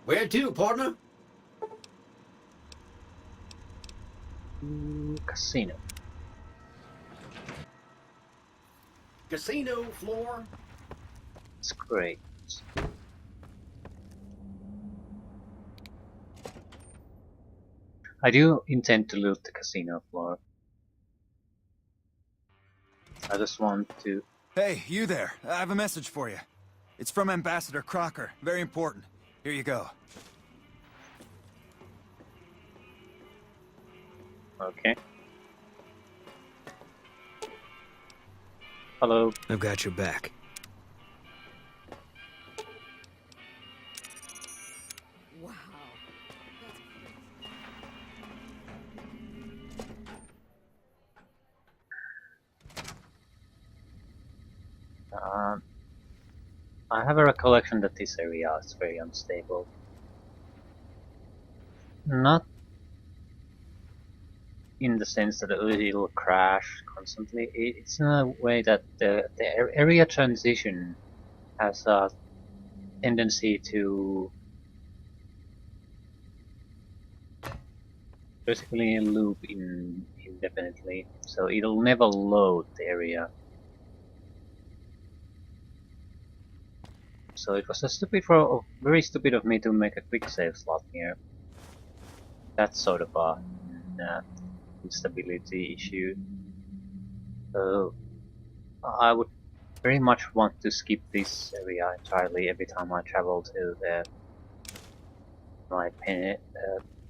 Where to, partner? Casino. Casino floor. It's great. I do intend to loot the casino floor. I just want to... Hey, you there. I have a message for you. It's from Ambassador Crocker. Very important. Here you go. Okay. Hello. I've got your back. Wow. I have a recollection that this area is very unstable. Not in the sense that it'll crash constantly. It's in a way that the area transition has a tendency to basically loop indefinitely, so it'll never load the area. So it was very stupid of me to make a quick save slot here. That's sort of a instability issue. So I would very much want to skip this area entirely every time I travel to my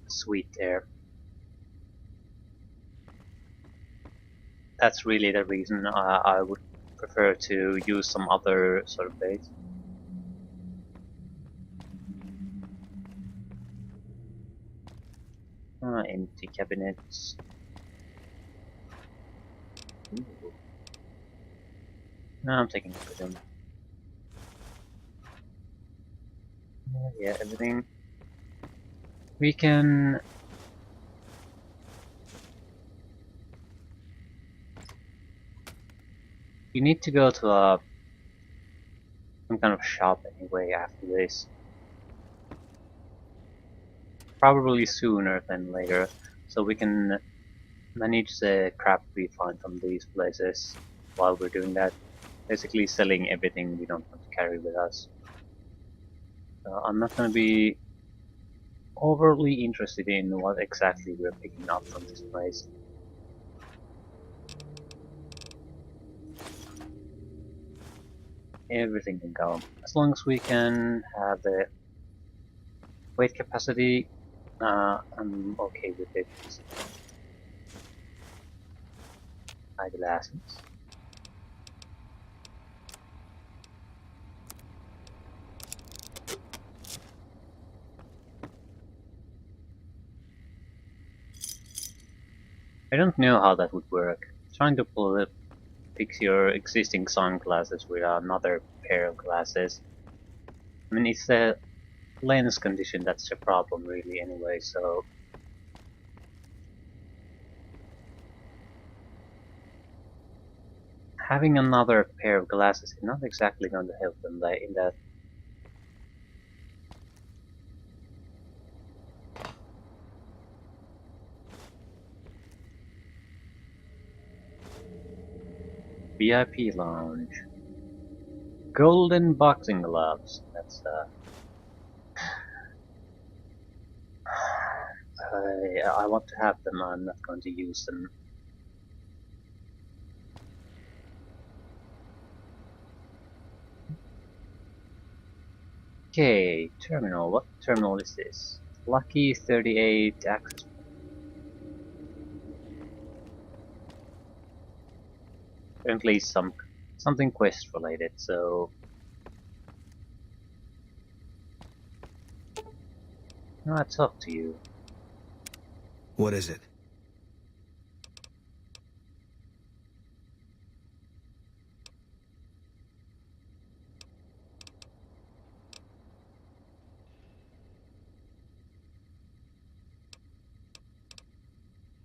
suite there. That's really the reason I would prefer to use some other sort of base. Empty cabinets. Ooh. No, I'm taking everything. Yeah, everything. We can... You need to go to some kind of shop anyway after this. Probably sooner than later, so we can manage the crap we find from these places while we're doing that. Basically selling everything we don't want to carry with us. I'm not going to be overly interested in what exactly we're picking up from this place. Everything can go, as long as we can have the weight capacity. I'm okay with it. Eyeglasses. I don't know how that would work. Trying to fix your existing sunglasses with another pair of glasses. I mean, it's the lens condition that's the problem really anyway, so... Having another pair of glasses is not exactly going to help them in that. VIP lounge. Golden boxing gloves. That's I want to have them, I'm not going to use them. Okay, terminal. What terminal is this? Lucky 38 access. Apparently something quest related, so... I'll talk to you. What is it?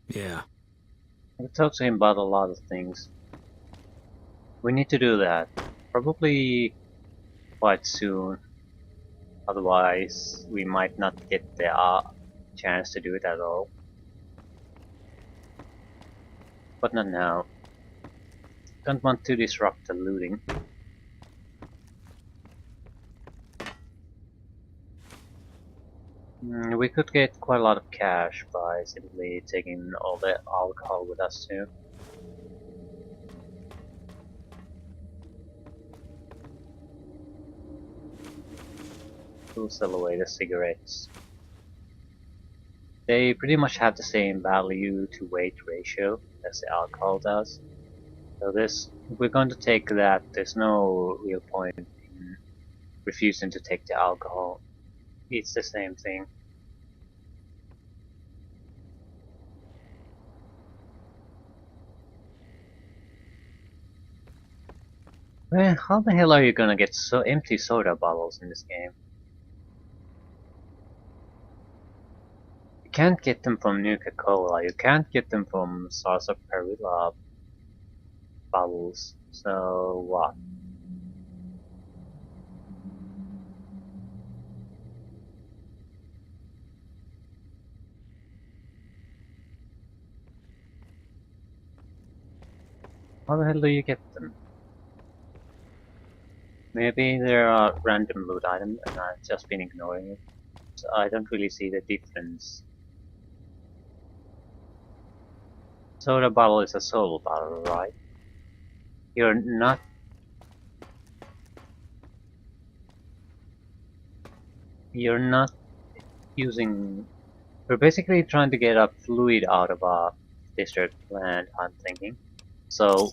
Yeah. I could talk to him about a lot of things. We need to do that. Probably quite soon. Otherwise, we might not get the chance to do it at all. But not now. Don't want to disrupt the looting. We could get quite a lot of cash by simply taking all the alcohol with us too. We'll sell away the cigarettes. They pretty much have the same value to weight ratio as the alcohol does. So this, if we're going to take that, there's no real point in refusing to take the alcohol. It's the same thing. Man, how the hell are you gonna get so empty soda bottles in this game? You can't get them from Nuka-Cola, you can't get them from Sarsaparilla bottles, so what? How the hell do you get them? Maybe there are random loot items and I've just been ignoring it. So I don't really see the difference. Soda bottle is a soda bottle, right? You're not using. You're basically trying to get a fluid out of a desert plant, I'm thinking. So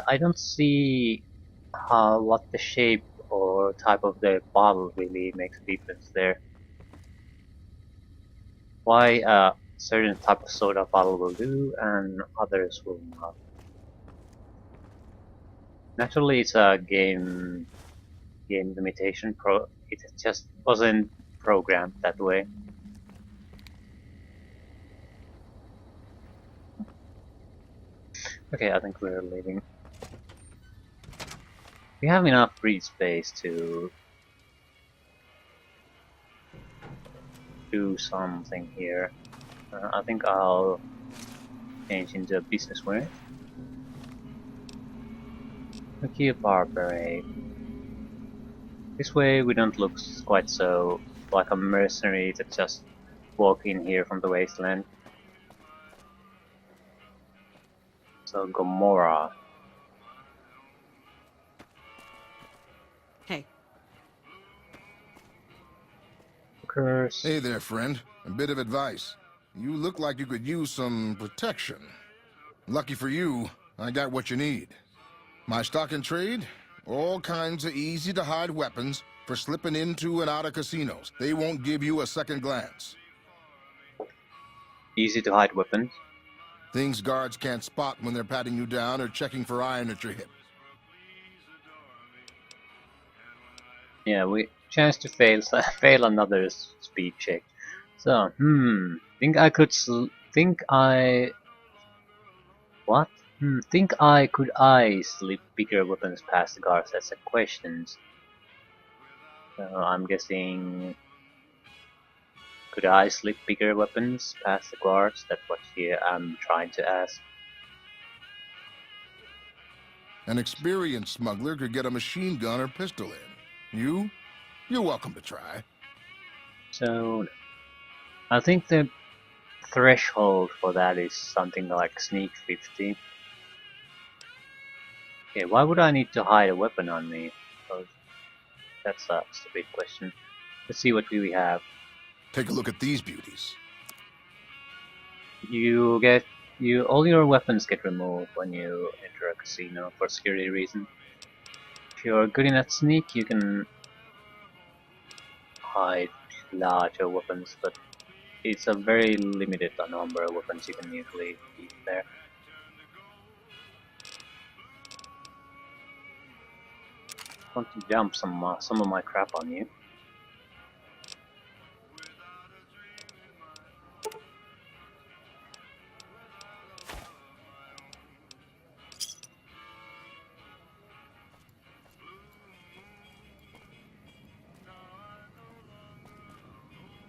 I don't see what the shape or type of the bottle really makes a difference there. Why a certain type of soda bottle will do and others will not. Naturally, it's a game limitation. It just wasn't programmed that way. Okay, I think we're leaving. We have enough breed space to do something here. I think I'll change into a business wear. Okay, bar beret. This way we don't look quite so like a mercenary that just walk in here from the wasteland. So Gomorrah. Hey. Curse. Hey there, friend. A bit of advice. You look like you could use some protection. Lucky for you, I got what you need. My stock and trade? All kinds of easy-to-hide weapons for slipping into and out of casinos. They won't give you a second glance. Easy to hide weapons. Things guards can't spot when they're patting you down or checking for iron at your hip. Yeah, we chance to fail fail another speed check. So, think I could what? Think I slip bigger weapons past the guards? That's a question. So I'm guessing, could I slip bigger weapons past the guards? That's what I'm trying to ask. An experienced smuggler could get a machine gun or pistol in. You're welcome to try. So I think the threshold for that is something like sneak 50. Okay, why would I need to hide a weapon on me? Oh, that's a stupid question. Let's see what we have. Take a look at these beauties. All your weapons get removed when you enter a casino for security reasons. If you're good enough sneak, you can hide larger weapons, but it's a very limited number of weapons you can usually keep there. I want to jump some of my crap on you.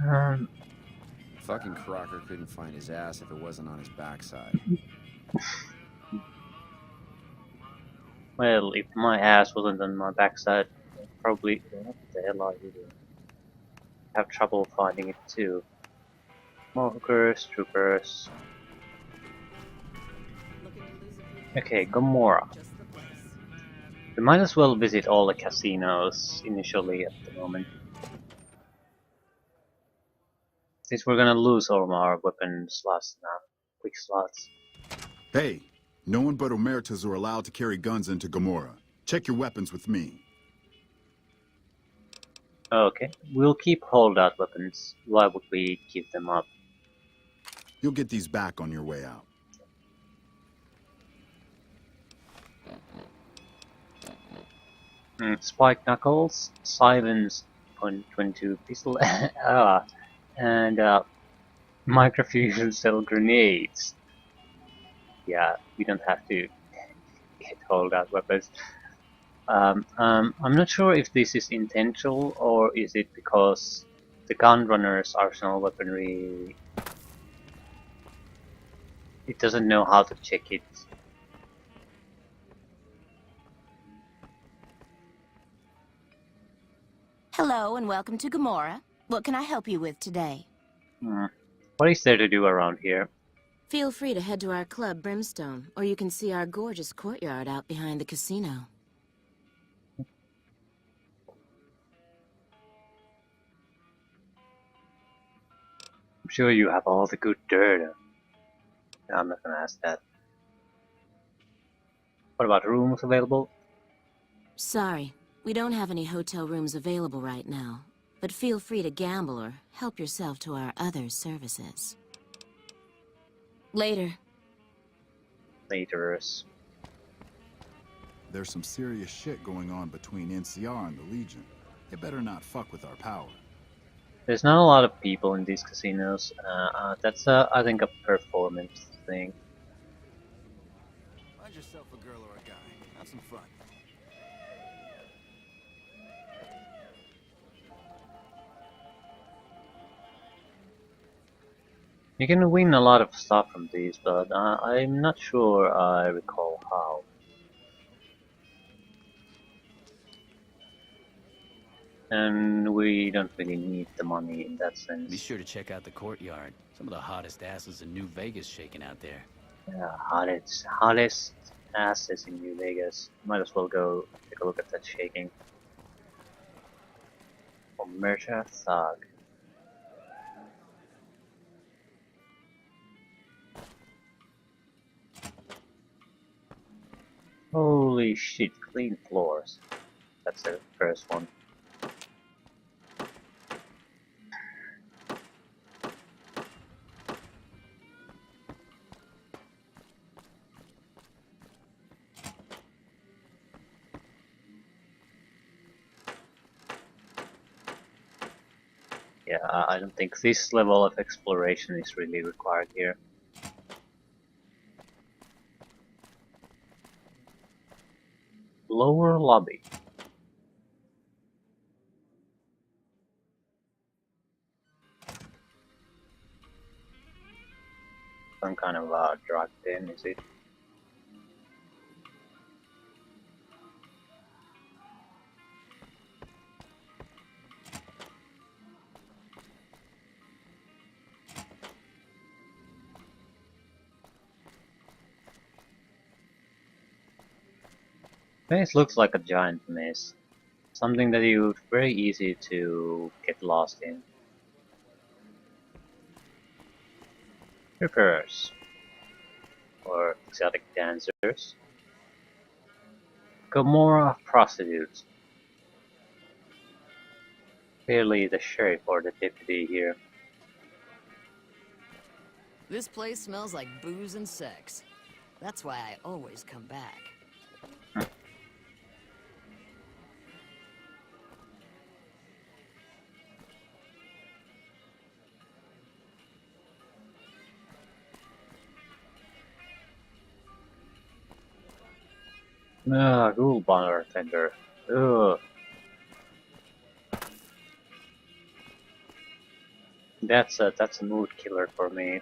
Um, Fucking Crocker couldn't find his ass if it wasn't on his backside. well, if my ass wasn't on my backside, I'd probably. What the hell are you doing? Have trouble finding it too. Smokers, troopers. Okay, Gomorrah. We might as well visit all the casinos initially at the moment. Since we're gonna lose all our weapon slots now. Quick slots. Hey, no one but Omertas are allowed to carry guns into Gomorrah. Check your weapons with me. Okay, we'll keep holdout weapons. Why would we give them up? You'll get these back on your way out. Spike knuckles, silence, .22 pistol, and microfusion cell grenades. Yeah, we don't have to get holdout weapons. I'm not sure if this is intentional or is it because the gunrunner's arsenal weaponry, it doesn't know how to check it. Hello and welcome to Gomorrah. What can I help you with today? What is there to do around here? Feel free to head to our club, Brimstone, or you can see our gorgeous courtyard out behind the casino. I'm sure you have all the good dirt. No, I'm not gonna ask that. What about rooms available? Sorry, we don't have any hotel rooms available right now, but feel free to gamble or help yourself to our other services. Later. Laterers. There's some serious shit going on between NCR and the Legion. They better not fuck with our power. There's not a lot of people in these casinos. That's I think a performance thing. Find yourself a girl or a guy. Have some fun. You can win a lot of stuff from these, but I'm not sure I recall how. And we don't really need the money in that sense. Be sure to check out the courtyard. Some of the hottest asses in New Vegas shaking out there. Yeah, hottest asses in New Vegas. Might as well go take a look at that shaking. Omerta Thug. Holy shit, clean floors. That's the first one. Yeah, I don't think this level of exploration is really required here. Lower lobby. Some kind of drug den, is it? This looks like a giant maze. Something that you very easy to get lost in. Strippers. Or exotic dancers. Gomorrah prostitutes. Clearly the sheriff or the deputy here. This place smells like booze and sex. That's why I always come back. Ghoul bartender. Ugh. That's a mood killer for me.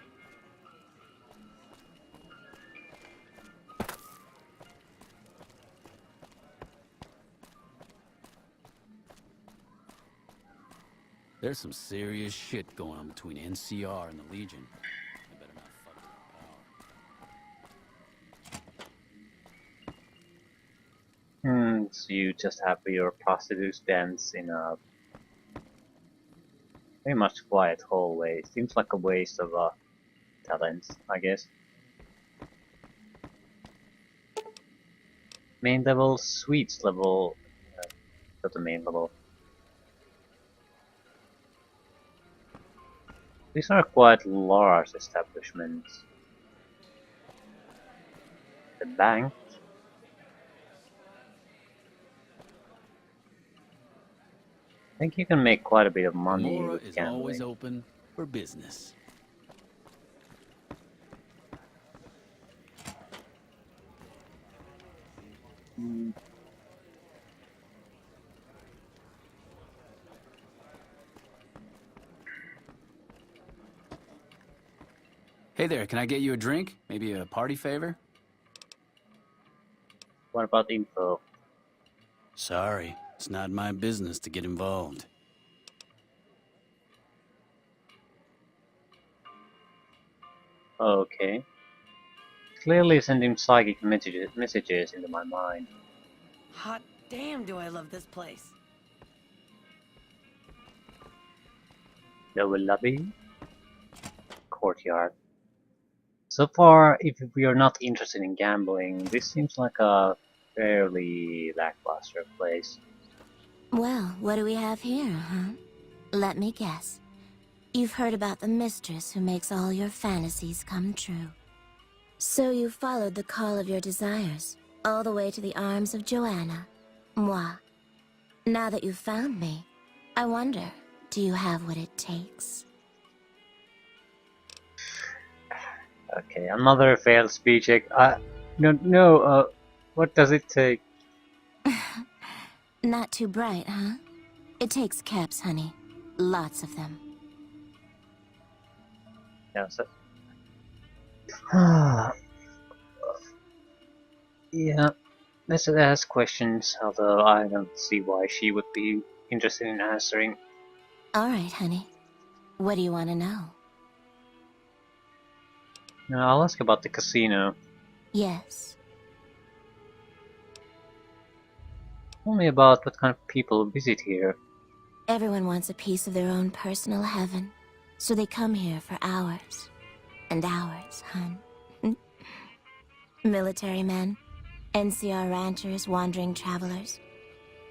There's some serious shit going on between NCR and the Legion. They better not fuck with our power. So you just have your prostitutes dance in a very much quiet hallway. Seems like a waste of talent, I guess. Main level, suites level, not the main level. These are quite large establishments. The bank. I think you can make quite a bit of money Gomorrah with is gambling. always open for business. Hey there, can I get you a drink? Maybe a party favor? What about info? Sorry, it's not my business to get involved. Okay. Clearly sending psychic messages into my mind. Hot damn, do I love this place. Lower lobby. Courtyard. So far, if we are not interested in gambling, this seems like a fairly lackluster place. Well, what do we have here, huh? Let me guess. You've heard about the mistress who makes all your fantasies come true. So you followed the call of your desires, all the way to the arms of Joanna, moi. Now that you've found me, I wonder, do you have what it takes? Okay, another failed speech. What does it take? Not too bright, huh? It takes caps, honey. Lots of them. Yeah, so... yeah, let's ask questions, although I don't see why she would be interested in answering. Alright, honey. What do you want to know? Now, I'll ask about the casino. Yes. Tell me about what kind of people visit here. Everyone wants a piece of their own personal heaven, so they come here for hours. And hours, hun. Military men, NCR ranchers, wandering travelers.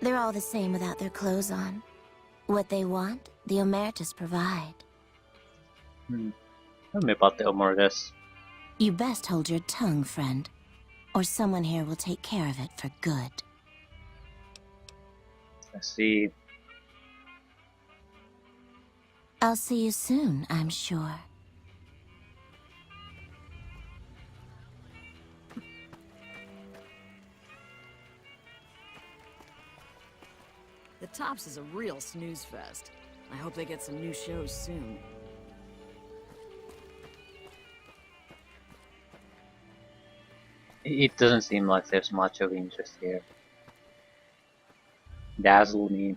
They're all the same without their clothes on. What they want, the Omertas provide. Tell me about the Omertas. You best hold your tongue, friend, or someone here will take care of it for good. I see. I'll see you soon, I'm sure. The Tops is a real snooze fest. I hope they get some new shows soon. It doesn't seem like there's much of interest here. Dazzle me.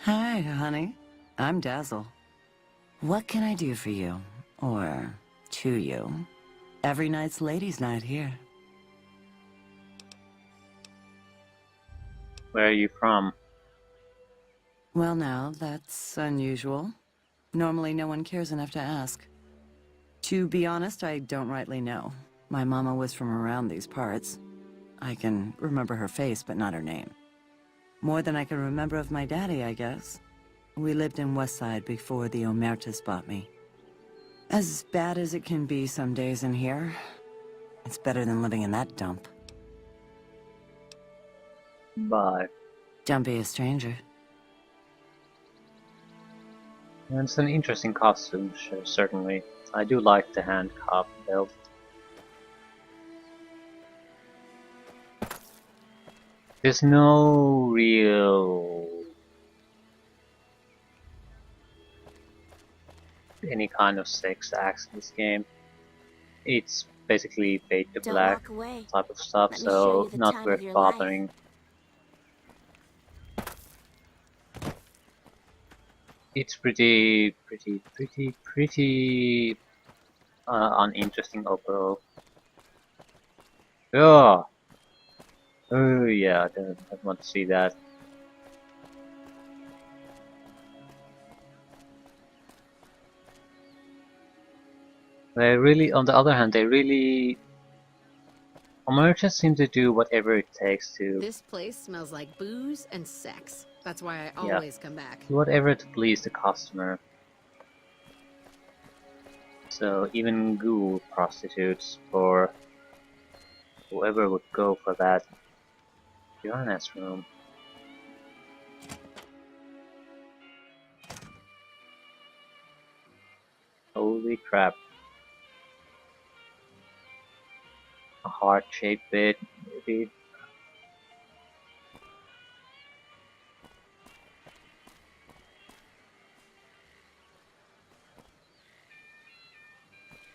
Hi, honey. I'm Dazzle. What can I do for you? Or to you? Every night's ladies' night here. Where are you from? Well now, that's unusual. Normally no one cares enough to ask. To be honest, I don't rightly know. My mama was from around these parts. I can remember her face, but not her name. More than I can remember of my daddy, I guess. We lived in Westside before the Omertas bought me. As bad as it can be some days in here, it's better than living in that dump. Bye. Don't be a stranger. And it's an interesting costume, certainly. I do like the handcuff belt. There's no real any kind of sex acts in this game. It's basically paid to Don't black walk away. type of stuff, Let me show so you the not time worth of your life. bothering. It's pretty uninteresting overall. Yeah. Oh yeah, I don't want to see that. They really, on the other hand, Americans seem to do whatever it takes to, This place smells like booze and sex. That's why I Yeah. always come back. do whatever to please the customer. So even ghoul prostitutes for whoever would go for that. Uranus room. Holy crap. A heart-shaped bit, maybe.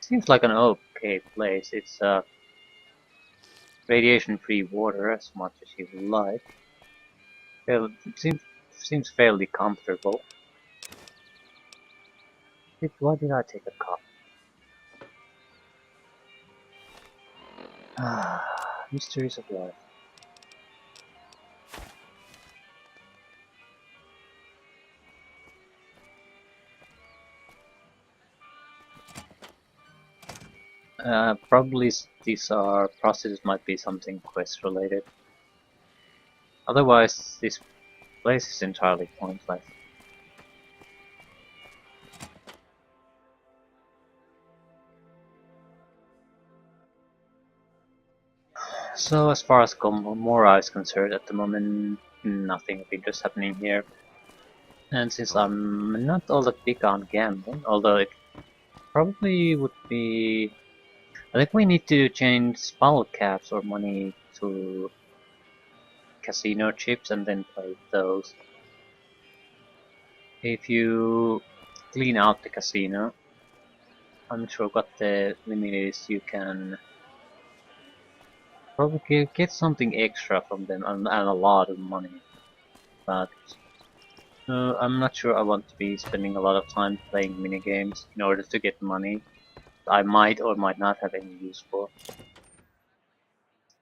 Seems like an okay place. It's radiation-free water as much as you like. Well, it seems fairly comfortable. Why did I take a cup? Mysteries of life. Probably these are prostitutes, might be something quest related. Otherwise, this place is entirely pointless. So as far as Gomorrah is concerned, at the moment, nothing of interest happening here. And since I'm not all that big on gambling, although it probably would be... I think we need to change spell caps or money to casino chips and then play those. If you clean out the casino, I'm not sure what the limit is, you can probably get something extra from them and a lot of money. But I'm not sure I want to be spending a lot of time playing minigames in order to get money I might or might not have any use for.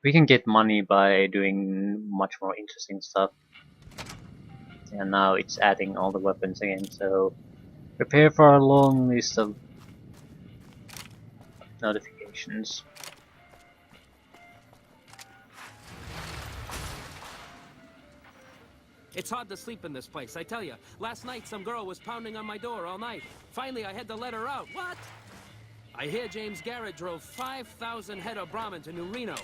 We can get money by doing much more interesting stuff. And now it's adding all the weapons again, so prepare for a long list of notifications. It's hard to sleep in this place, I tell you. Last night, some girl was pounding on my door all night. Finally, I had to let her out. What? I hear James Garrett drove 5,000 head of Brahmin to New Reno.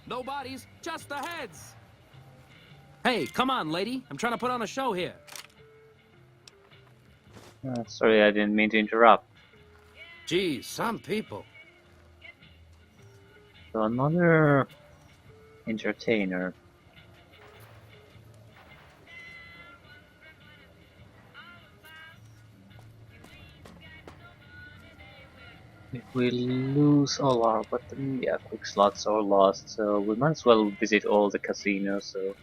No bodies, just the heads. Hey, come on, lady. I'm trying to put on a show here. Sorry, I didn't mean to interrupt. Geez, some people. So another entertainer. If we lose all our weapons, yeah, quick slots are lost, so we might as well visit all the casinos, so...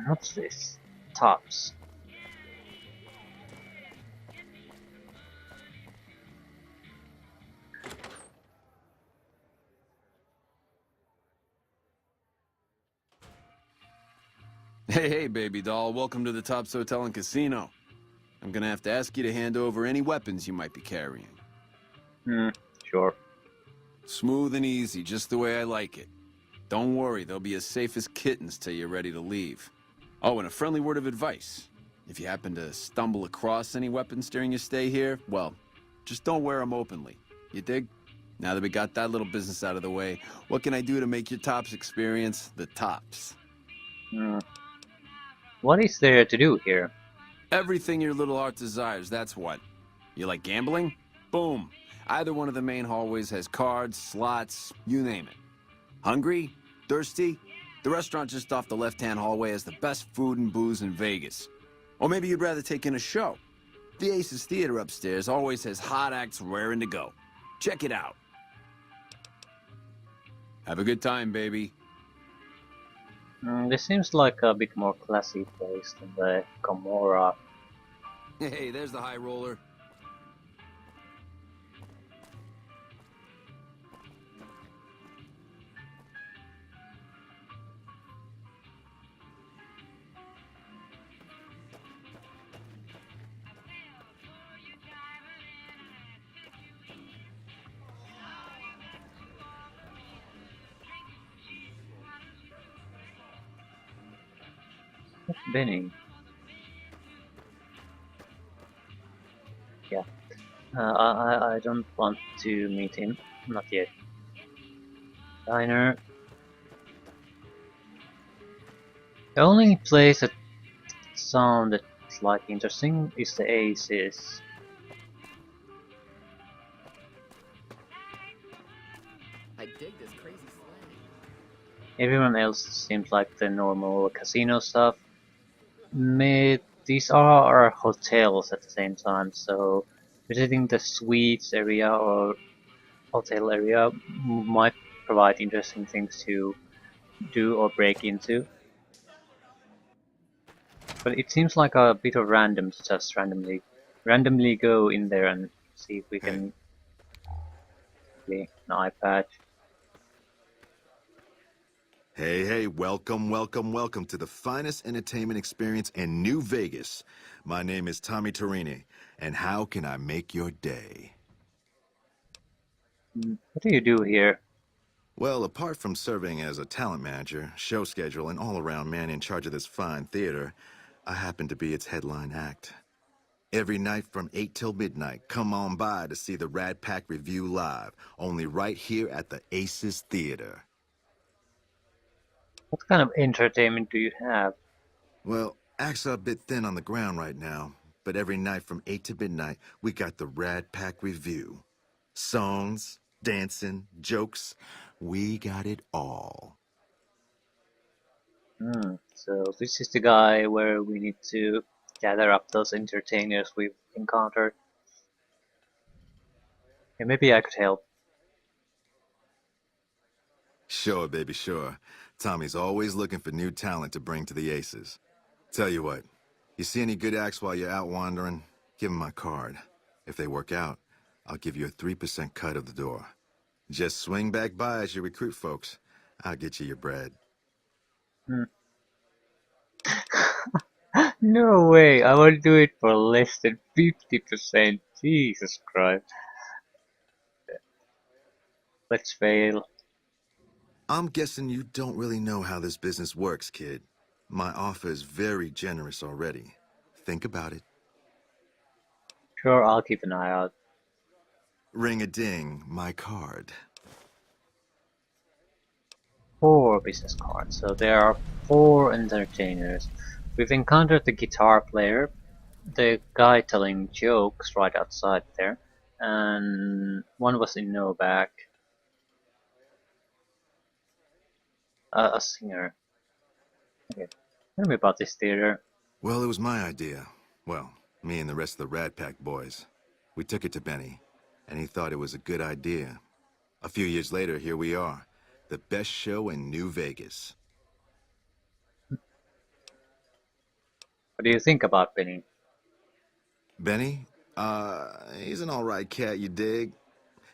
What's this? Tops. Hey, baby doll. Welcome to the Tops Hotel and Casino. I'm gonna have to ask you to hand over any weapons you might be carrying. Sure. Smooth and easy, just the way I like it. Don't worry, they'll be as safe as kittens till you're ready to leave. Oh, and a friendly word of advice. If you happen to stumble across any weapons during your stay here, well, just don't wear them openly. You dig? Now that we got that little business out of the way, what can I do to make your Tops experience the tops? What is there to do here? Everything your little heart desires, that's what. You like gambling? Boom. Either one of the main hallways has cards, slots, you name it. Hungry? Thirsty? The restaurant just off the left-hand hallway has the best food and booze in Vegas. Or maybe you'd rather take in a show. The Aces Theater upstairs always has hot acts raring to go. Check it out. Have a good time, baby. This seems like a bit more classy place than the Gomorrah. Hey, there's the high roller. What's Benny? Yeah. I don't want to meet him. Not yet. Diner. The only place that sounded like interesting is the Aces. I dig this crazy slang. Everyone else seems like the normal casino stuff. These are hotels at the same time, so visiting the suites area or hotel area might provide interesting things to do or break into. But it seems like a bit of random to just randomly go in there and see if we Hey. can play an iPad. Hey, hey, welcome, welcome, welcome to the finest entertainment experience in New Vegas. My name is Tommy Torini, and how can I make your day? What do you do here? Well, apart from serving as a talent manager, show schedule, and all-around man in charge of this fine theater, I happen to be its headline act. Every night from 8 till midnight, come on by to see the Rat Pack Review live, only right here at the Aces Theater. What kind of entertainment do you have? Well, acts are a bit thin on the ground right now, but every night from 8 to midnight, we got the Rad Pack Review. Songs, dancing, jokes, we got it all. So this is the guy where we need to gather up those entertainers we've encountered. Yeah, maybe I could help. Sure, baby, sure. Tommy's always looking for new talent to bring to the Aces. Tell you what, you see any good acts while you're out wandering, give 'em my card. If they work out, I'll give you a 3% cut of the door. Just swing back by as you recruit folks. I'll get you your bread. No way, I would do it for less than 50%. Jesus Christ. Let's fail. I'm guessing you don't really know how this business works, kid. My offer is very generous already. Think about it. Sure, I'll keep an eye out. Ring-a-ding, my card. 4 business cards, so there are 4 entertainers. We've encountered the guitar player, the guy telling jokes right outside there, and one was in Novak. A singer. Okay, tell me about this theater. Well, it was my idea. Well, me and the rest of the Rat Pack boys. We took it to Benny, and he thought it was a good idea. A few years later, here we are. The best show in New Vegas. What do you think about Benny? Benny? He's an all-right cat, you dig?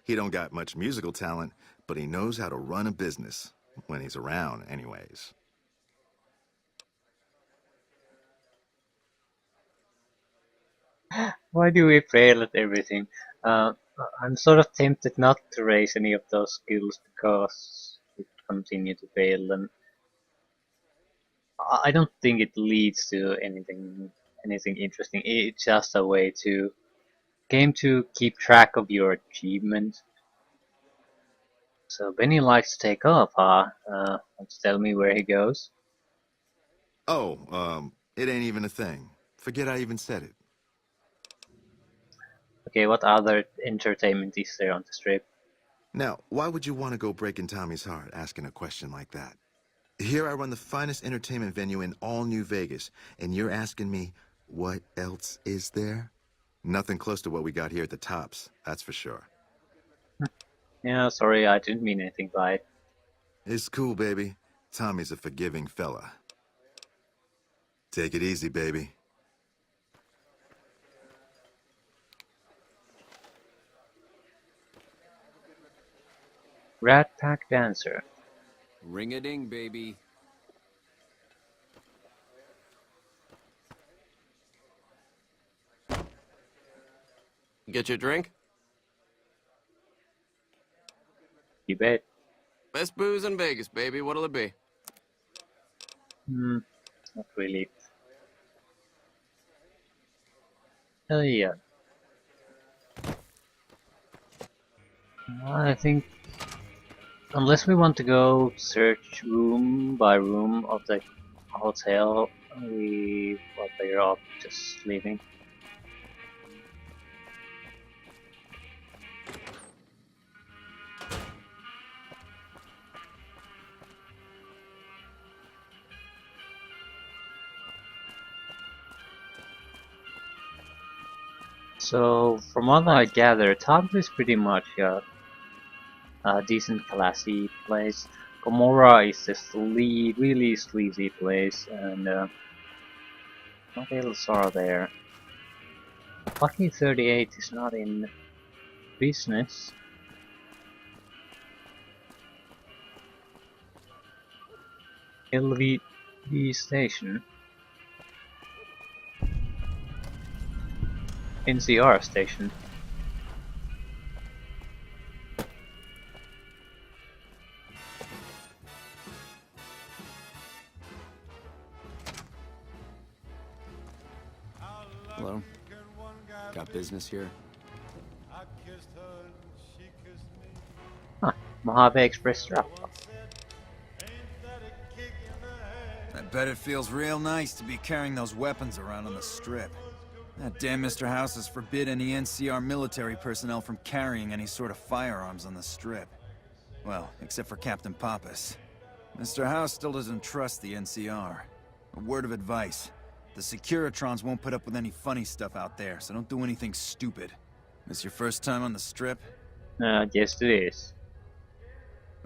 He don't got much musical talent, but he knows how to run a business. When he's around, anyways. Why do we fail at everything? I'm sort of tempted not to raise any of those skills because we continue to fail, and I don't think it leads to anything interesting. It's just a way to to keep track of your achievement. So Benny likes to take off, huh? Want to tell me where he goes? Oh, it ain't even a thing. Forget I even said it. Okay, what other entertainment is there on the strip? Now, why would you want to go breaking Tommy's heart asking a question like that? Here I run the finest entertainment venue in all New Vegas, and you're asking me, what else is there? Nothing close to what we got here at the Tops, that's for sure. Yeah, sorry, I didn't mean anything by it. It's cool, baby. Tommy's a forgiving fella. Take it easy, baby. Rat Pack Dancer. Ring-a-ding, baby. Get your drink? You bet. Best booze in Vegas, baby. What'll it be? Not really. Oh yeah. I think unless we want to go search room by room of the hotel, we are better off just leaving. So, from what I gather, Top is pretty much a decent, classy place. Gomorrah is this really sleazy place, and what else are there? Lucky 38 is not in business. LVD station. NCR station. Hello? Got business here? Huh, Mojave Express drop. I bet it feels real nice to be carrying those weapons around on the strip. That damn Mr. House has forbid any NCR military personnel from carrying any sort of firearms on the strip. Well, except for Captain Pappas. Mr. House still doesn't trust the NCR. A word of advice. The Securitrons won't put up with any funny stuff out there, so don't do anything stupid. This your first time on the strip? Yes it is.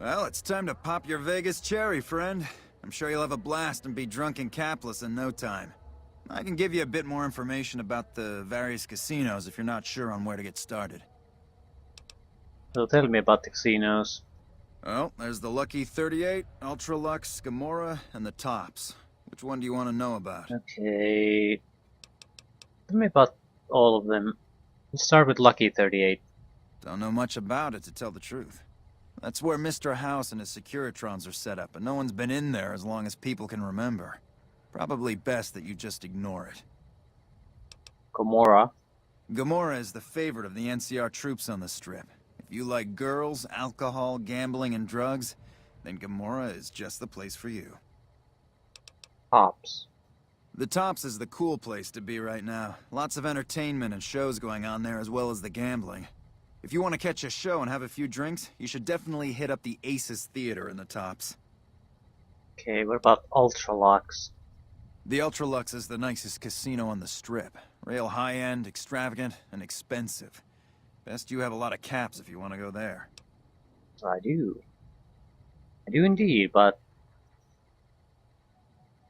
Well, it's time to pop your Vegas cherry, friend. I'm sure you'll have a blast and be drunk and capless in no time. I can give you a bit more information about the various casinos if you're not sure on where to get started. So tell me about the casinos. Well, there's the Lucky 38, Ultra Lux, Gomorrah, and the Tops. Which one do you want to know about? Okay. Tell me about all of them. Let's start with Lucky 38. Don't know much about it, to tell the truth. That's where Mr. House and his Securitrons are set up, and no one's been in there as long as people can remember. Probably best that you just ignore it. Gomorrah. Gomorrah is the favorite of the NCR troops on the strip. If you like girls, alcohol, gambling, and drugs, then Gomorrah is just the place for you. Tops. The Tops is the cool place to be right now. Lots of entertainment and shows going on there, as well as the gambling. If you want to catch a show and have a few drinks, you should definitely hit up the Aces Theater in the Tops. Okay, what about Ultra Lux? The Ultralux is the nicest casino on the strip. Real high-end, extravagant, and expensive. Best you have a lot of caps if you want to go there. I do. I do indeed, but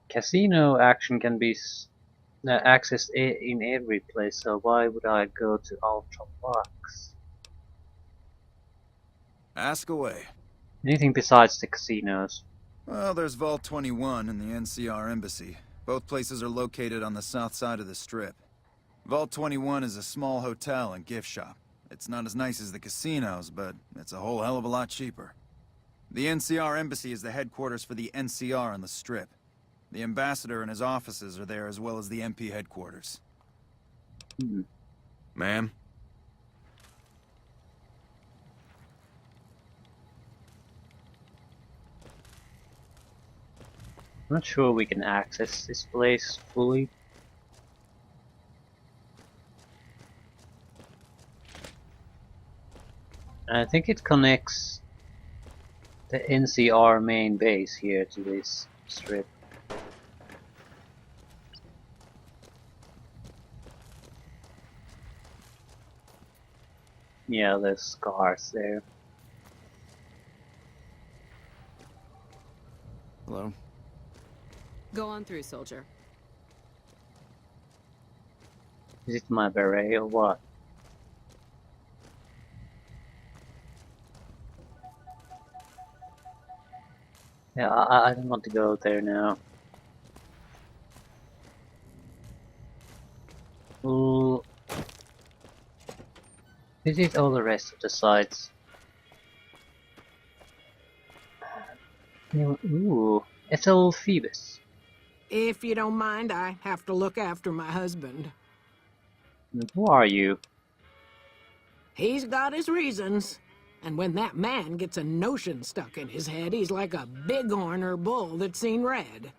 casino action can be accessed in every place, so why would I go to Ultra Lux? Ask away. Anything besides the casinos? Well, there's Vault 21 and the NCR Embassy. Both places are located on the south side of the strip. Vault 21 is a small hotel and gift shop. It's not as nice as the casinos, but it's a whole hell of a lot cheaper. The NCR Embassy is the headquarters for the NCR on the strip. The ambassador and his offices are there, as well as the MP headquarters. Ma'am? I'm not sure we can access this place fully. I think it connects the NCR main base here to this strip. Yeah, there's scars there. Hello? Go on through, soldier. Is it my beret or what? Yeah, I don't want to go there now. Ooh. Visit all the rest of the sites. Ooh, it's old Phoebus. If you don't mind, I have to look after my husband. Who are you? He's got his reasons. And when that man gets a notion stuck in his head, he's like a bighorn or bull that's seen red.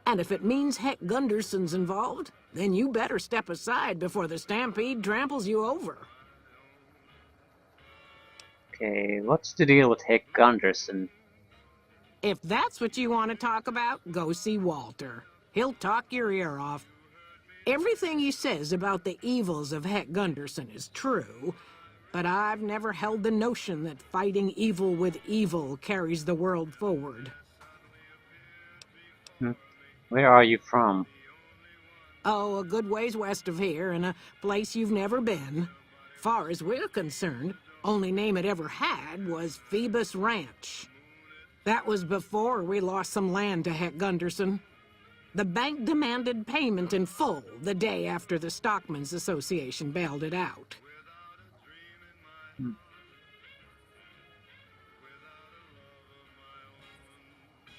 And if it means Heck Gunderson's involved, then you better step aside before the stampede tramples you over. Okay, what's the deal with Heck Gunderson? If that's what you want to talk about, go see Walter. He'll talk your ear off. Everything he says about the evils of Heck Gunderson is true, but I've never held the notion that fighting evil with evil carries the world forward. Where are you from? Oh, a good ways west of here, in a place you've never been. Far as we're concerned, only name it ever had was Phoebus Ranch. That was before we lost some land to Heck Gunderson. The bank demanded payment in full the day after the Stockmen's Association bailed it out.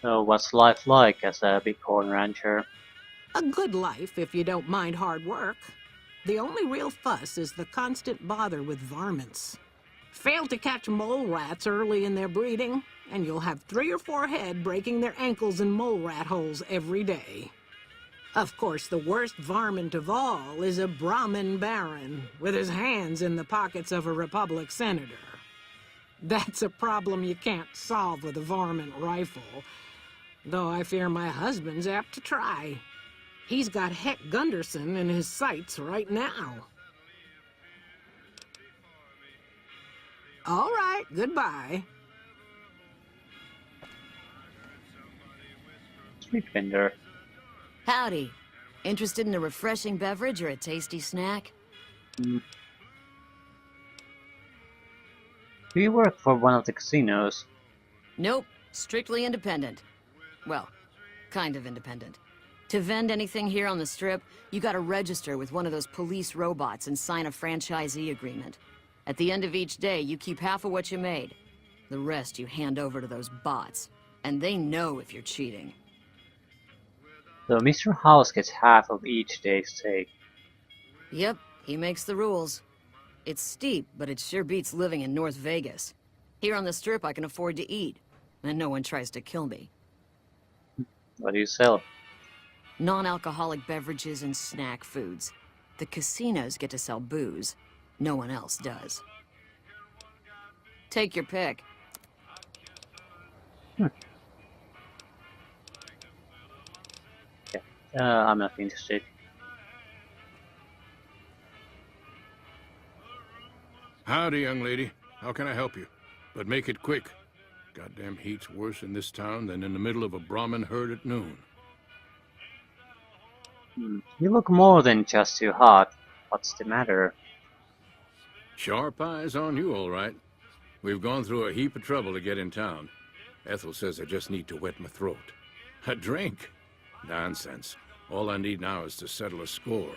So what's life like as a bighorn rancher? A good life if you don't mind hard work. The only real fuss is the constant bother with varmints. Fail to catch mole rats early in their breeding, and you'll have 3 or 4 head breaking their ankles in mole rat holes every day. Of course, the worst varmint of all is a Brahmin baron, with his hands in the pockets of a Republic senator. That's a problem you can't solve with a varmint rifle, though I fear my husband's apt to try. He's got Heck Gunderson in his sights right now. All right, goodbye. Street vendor. Howdy. Interested in a refreshing beverage or a tasty snack? Do you work for one of the casinos? Nope. Strictly independent. Well, kind of independent. To vend anything here on the Strip, you gotta register with one of those police robots and sign a franchisee agreement. At the end of each day, you keep half of what you made. The rest you hand over to those bots. And they know if you're cheating. So Mr. House gets half of each day's take. Yep, he makes the rules. It's steep, but it sure beats living in North Vegas. Here on the Strip, I can afford to eat, and no one tries to kill me. What do you sell? Non-alcoholic beverages and snack foods. The casinos get to sell booze. No one else does. Take your pick. I'm not interested. Howdy, young lady. How can I help you? But make it quick. Goddamn heat's worse in this town than in the middle of a Brahmin herd at noon. You look more than just too hot. What's the matter? Sharp eyes on you, all right. We've gone through a heap of trouble to get in town. Ethel says I just need to wet my throat. A drink? Nonsense. All I need now is to settle a score.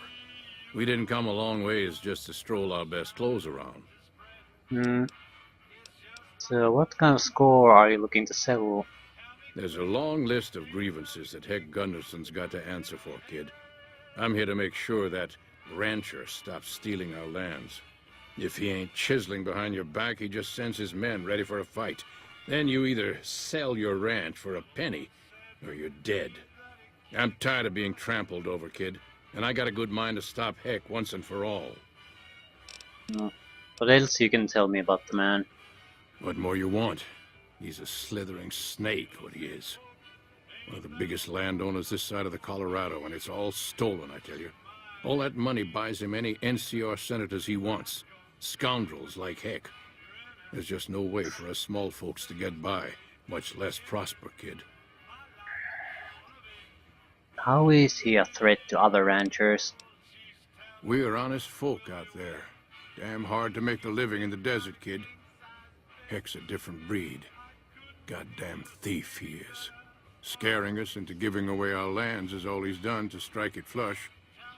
We didn't come a long ways just to stroll our best clothes around. So what kind of score are you looking to settle? There's a long list of grievances that Heck Gunderson's got to answer for, kid. I'm here to make sure that rancher stops stealing our lands. If he ain't chiseling behind your back, he just sends his men ready for a fight. Then you either sell your ranch for a penny, or you're dead. I'm tired of being trampled over, kid, and I got a good mind to stop Heck once and for all. What else you can tell me about the man? What more you want? He's a slithering snake, what he is. One of the biggest landowners this side of the Colorado, and it's all stolen, I tell you. All that money buys him any NCR senators he wants. Scoundrels like heck. There's just no way for us small folks to get by, much less prosper, kid. How is he a threat to other ranchers? We're honest folk out there. Damn hard to make a living in the desert, kid. Heck's a different breed. Goddamn thief he is. Scaring us into giving away our lands is all he's done to strike it flush.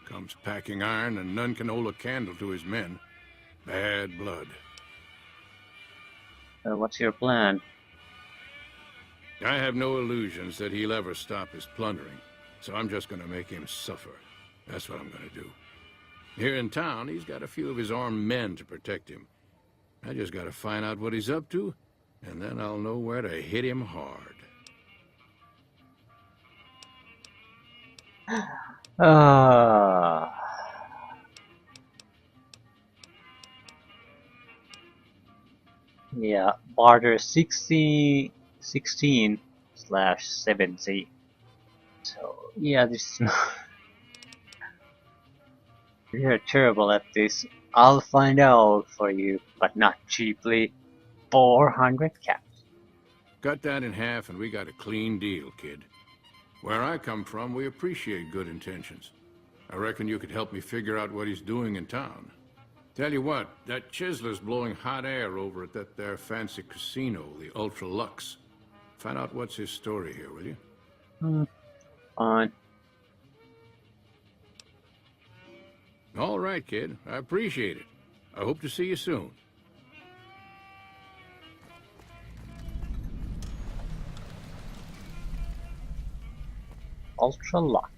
Comes packing iron and none can hold a candle to his men. Bad blood. What's your plan? I have no illusions that he'll ever stop his plundering, so I'm just gonna make him suffer. That's what I'm gonna do. Here in town, he's got a few of his armed men to protect him. I just gotta find out what he's up to, and then I'll know where to hit him hard. Yeah, barter 16/70. So, yeah, this is not... You're terrible at this. I'll find out for you, but not cheaply. 400 caps. Cut that in half and we got a clean deal, kid. Where I come from, we appreciate good intentions. I reckon you could help me figure out what he's doing in town. Tell you what, that chiseler's blowing hot air over at that there fancy casino, the Ultra Lux. Find out what's his story here, will you? Fine. All right, kid. I appreciate it. I hope to see you soon. Ultra Lux.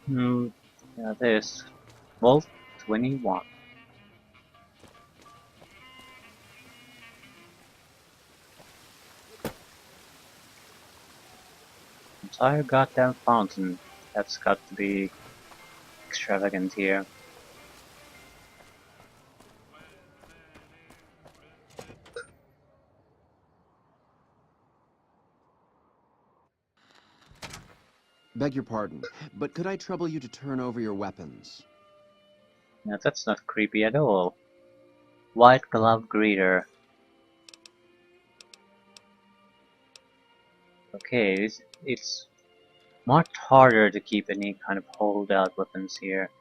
Yeah, there's Volt 21. Entire goddamn fountain. That's got to be extravagant here. Beg your pardon, but could I trouble you to turn over your weapons? Yeah, that's not creepy at all. White glove greeter. Okay, it's much harder to keep any kind of holdout weapons here.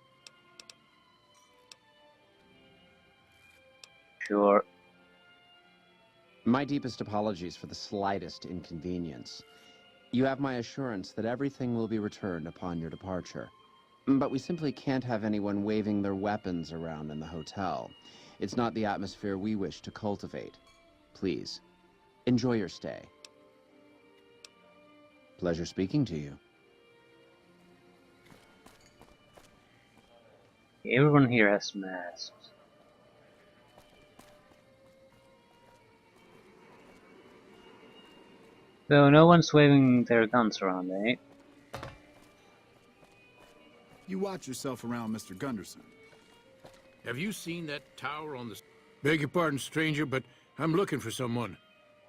Sure. My deepest apologies for the slightest inconvenience. You have my assurance that everything will be returned upon your departure. But we simply can't have anyone waving their weapons around in the hotel. It's not the atmosphere we wish to cultivate. Please, enjoy your stay. Pleasure speaking to you. Everyone here has masks. So no one's waving their guns around, eh? You watch yourself around, Mr. Gunderson. Have you seen that tower on the... Beg your pardon, stranger, but I'm looking for someone.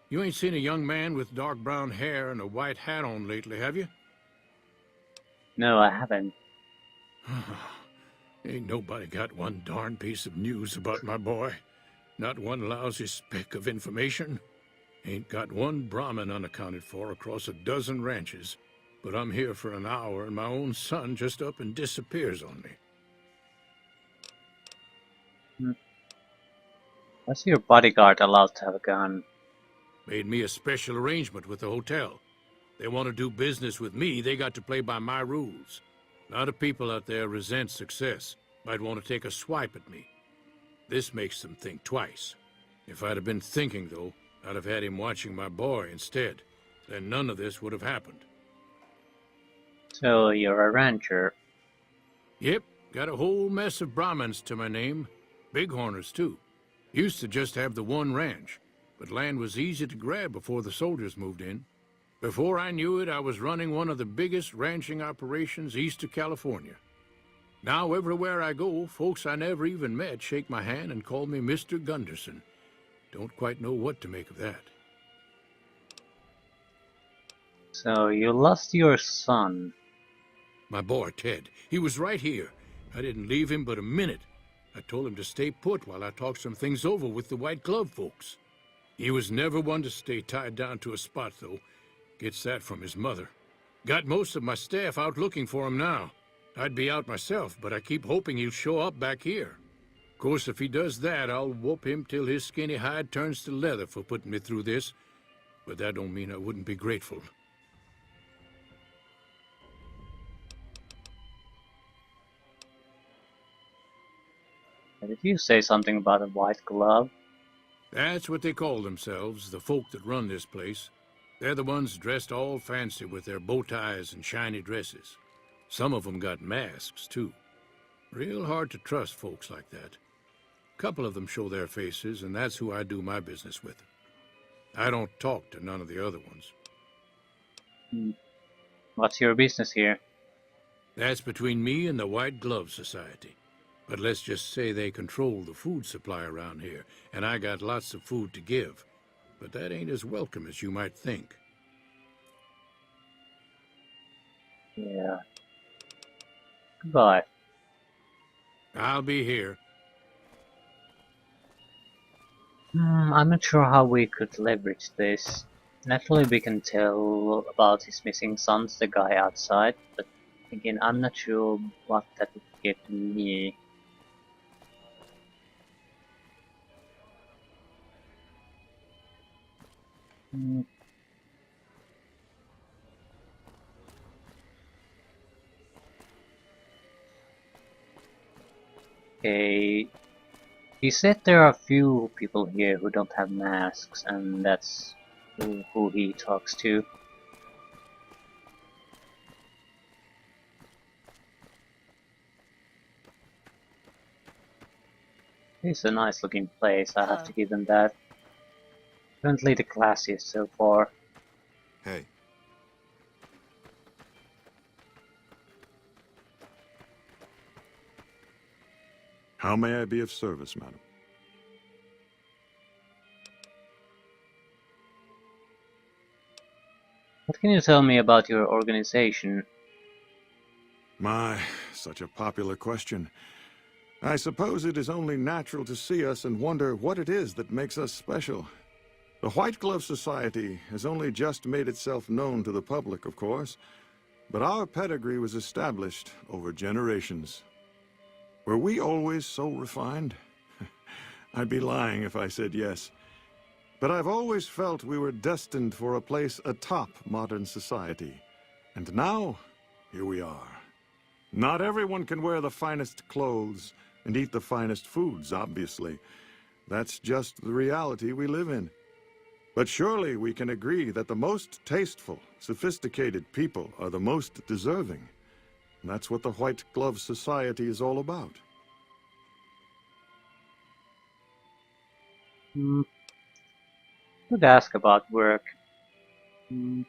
You ain't seen a young man with dark brown hair and a white hat on lately, have you? No, I haven't. Ain't nobody got one darn piece of news about my boy. Not one lousy speck of information. Ain't got one Brahmin unaccounted for across a dozen ranches. But I'm here for an hour and my own son just up and disappears on me. Why's your bodyguard allowed to have a gun? Made me a special arrangement with the hotel. They want to do business with me, they got to play by my rules. A lot of people out there resent success. Might want to take a swipe at me. This makes them think twice. If I'd have been thinking, though, I'd have had him watching my boy instead. Then none of this would have happened. So you're a rancher? Yep, got a whole mess of Brahmins to my name. Bighorners, too. Used to just have the one ranch, but land was easy to grab before the soldiers moved in. Before I knew it, I was running one of the biggest ranching operations east of California. Now, everywhere I go, folks I never even met shake my hand and call me Mr. Gunderson. Don't quite know what to make of that. So you lost your son. My boy, Ted. He was right here. I didn't leave him but a minute. I told him to stay put while I talked some things over with the White Glove folks. He was never one to stay tied down to a spot, though. Gets that from his mother. Got most of my staff out looking for him now. I'd be out myself, but I keep hoping he'll show up back here. Of course, if he does that, I'll whoop him till his skinny hide turns to leather for putting me through this. But that don't mean I wouldn't be grateful. Did you say something about a white glove? That's what they call themselves, the folk that run this place. They're the ones dressed all fancy with their bow ties and shiny dresses. Some of them got masks, too. Real hard to trust folks like that. A couple of them show their faces, and that's who I do my business with. I don't talk to none of the other ones. What's your business here? That's between me and the White Glove Society. But let's just say they control the food supply around here, and I got lots of food to give. But that ain't as welcome as you might think. Yeah. Goodbye. I'll be here. I'm not sure how we could leverage this. Naturally, we can tell about his missing sons, the guy outside, but again, I'm not sure what that would give me. Okay. He said there are a few people here who don't have masks, and that's who he talks to. It's a nice looking place, I have to give him that. Definitely the classiest so far. Hey. How may I be of service, madam? What can you tell me about your organization? My, such a popular question. I suppose it is only natural to see us and wonder what it is that makes us special. The White Glove Society has only just made itself known to the public, of course, but our pedigree was established over generations. Were we always so refined? I'd be lying if I said yes. But I've always felt we were destined for a place atop modern society. And now, here we are. Not everyone can wear the finest clothes and eat the finest foods, obviously. That's just the reality we live in. But surely we can agree that the most tasteful, sophisticated people are the most deserving. And that's what the White Glove Society is all about. Could ask about work. See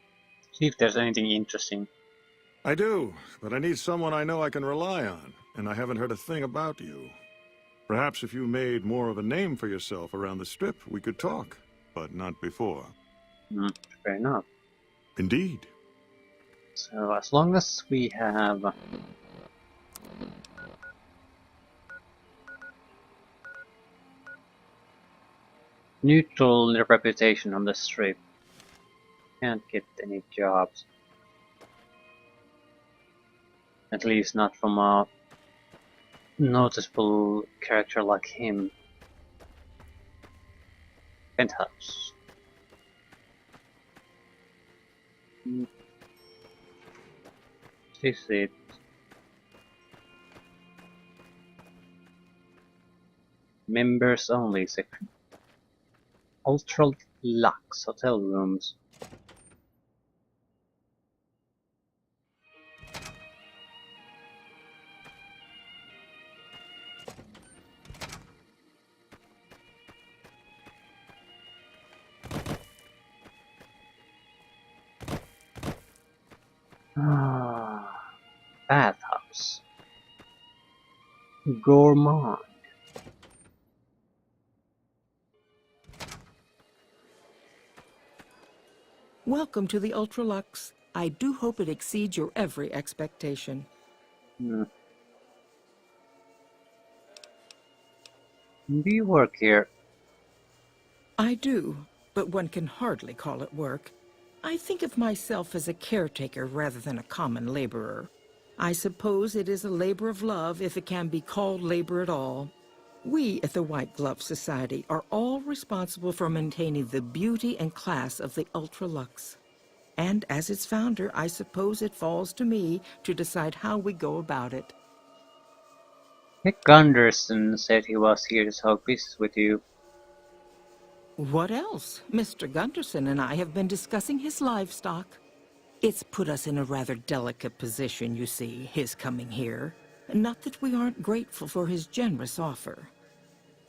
if there's anything interesting. I do, but I need someone I know I can rely on, and I haven't heard a thing about you. Perhaps if you made more of a name for yourself around the Strip, we could talk, but not before. Fair enough. Indeed. So as long as we have neutral reputation on the Strip, can't get any jobs. At least not from a noticeable character like him. Penthouse. This is it. Members only section. Ultra Lux hotel rooms. Bathhouse. Gourmand. Welcome to the Ultralux. I do hope it exceeds your every expectation. Hmm. Do you work here? I do, but one can hardly call it work. I think of myself as a caretaker rather than a common laborer. I suppose it is a labor of love if it can be called labor at all. We at the White Glove Society are all responsible for maintaining the beauty and class of the Ultra-Lux. And as its founder, I suppose it falls to me to decide how we go about it. Nick Gunderson said he was here to talk business with you. What else? Mr. Gunderson and I have been discussing his livestock. It's put us in a rather delicate position, you see, his coming here. Not that we aren't grateful for his generous offer.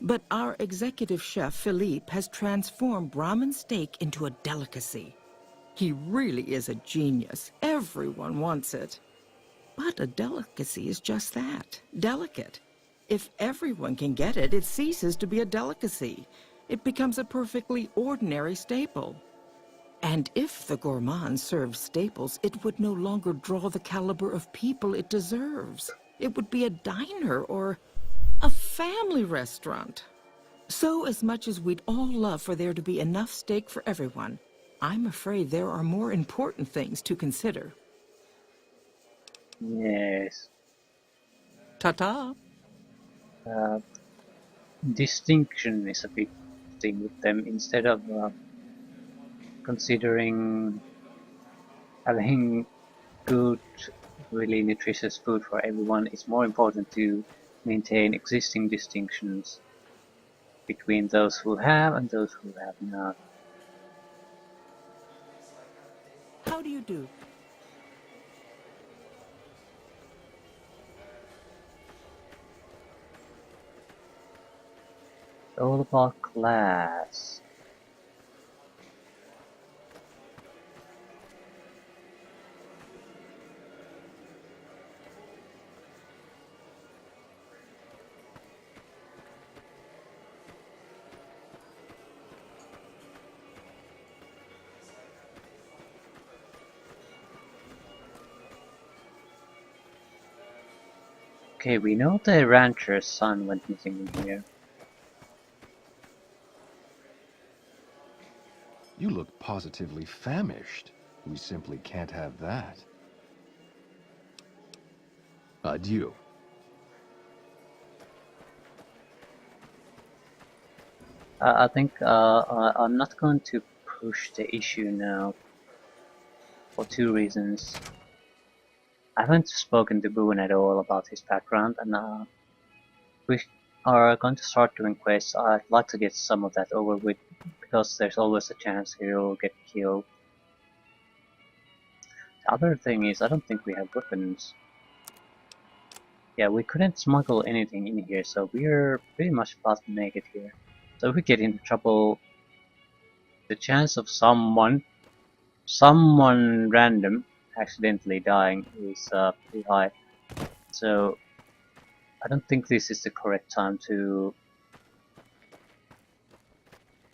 But our executive chef, Philippe, has transformed Brahmin steak into a delicacy. He really is a genius. Everyone wants it. But a delicacy is just that, delicate. If everyone can get it, it ceases to be a delicacy. It becomes a perfectly ordinary staple. And if the gourmand served staples, it would no longer draw the caliber of people it deserves. It would be a diner or a family restaurant. So as much as we'd all love for there to be enough steak for everyone, I'm afraid there are more important things to consider. Yes. Ta-ta. Distinction is a big thing with them. Instead of considering having good, really nutritious food for everyone, it's more important to maintain existing distinctions between those who have and those who have not. How do you do? It's all about class. Okay, we know the rancher's son went missing in here. You look positively famished. We simply can't have that. Adieu. I think I'm not going to push the issue now for two reasons. I haven't spoken to Boone at all about his background, and we are going to start doing quests. I'd like to get some of that over with, because there's always a chance he'll get killed. The other thing is, I don't think we have weapons. Yeah, we couldn't smuggle anything in here, so we're pretty much about to make it here. So if we get into trouble, the chance of someone random accidentally dying is pretty high. So I don't think this is the correct time to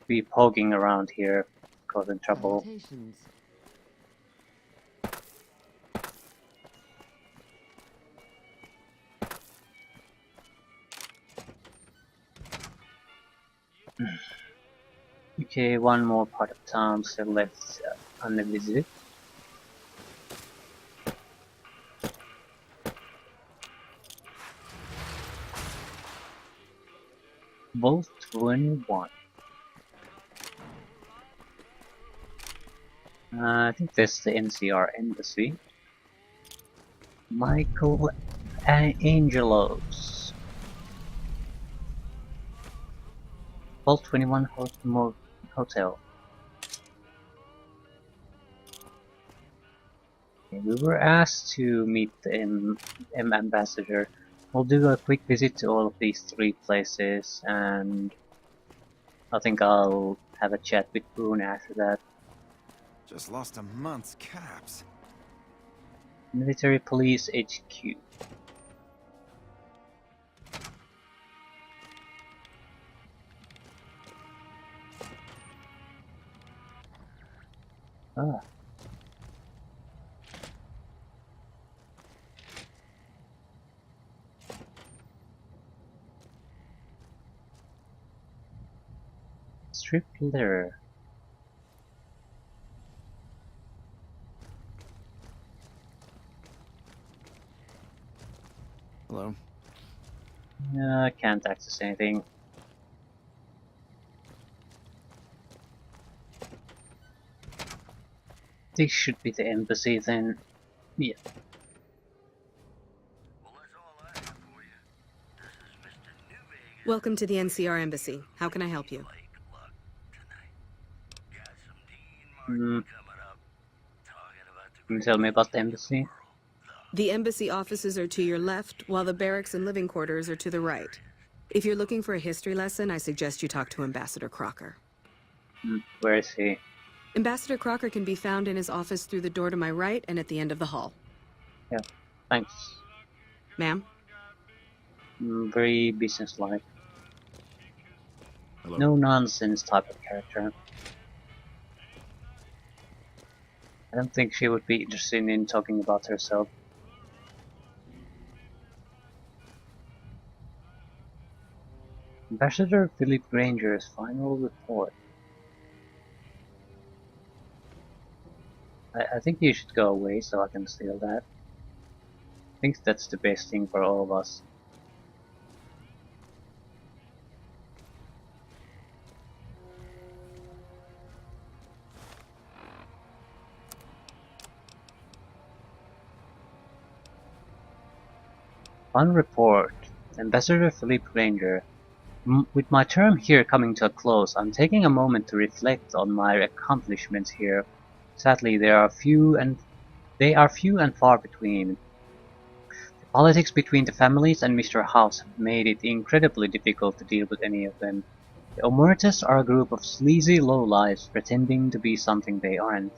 be poking around here, causing trouble. Okay, one more part of town still left unvisited. Vault 21. I think that's the NCR embassy. Michael Angelos. Vault 21 Hotel. Okay, we were asked to meet the M ambassador. We'll do a quick visit to all of these three places, and I think I'll have a chat with Boone after that. Just lost a month's caps. Military Police HQ. Ah. Strip letter. Hello? I can't access anything. This should be the embassy then. Yeah. Welcome to the NCR Embassy. How can I help you? Can you tell me about the embassy? The embassy offices are to your left, while the barracks and living quarters are to the right. If you're looking for a history lesson, I suggest you talk to Ambassador Crocker. Where is he? Ambassador Crocker can be found in his office through the door to my right and at the end of the hall. Yeah, thanks. Ma'am? Very businesslike. Hello? No nonsense type of character. I don't think she would be interested in talking about herself. Ambassador Philip Granger's final report. I think you should go away so I can steal that. I think that's the best thing for all of us. On report, Ambassador Philip Granger. With my term here coming to a close, I'm taking a moment to reflect on my accomplishments here. Sadly, they are few and far between. The politics between the families and Mr. House have made it incredibly difficult to deal with any of them. The Omertas are a group of sleazy lowlifes pretending to be something they aren't.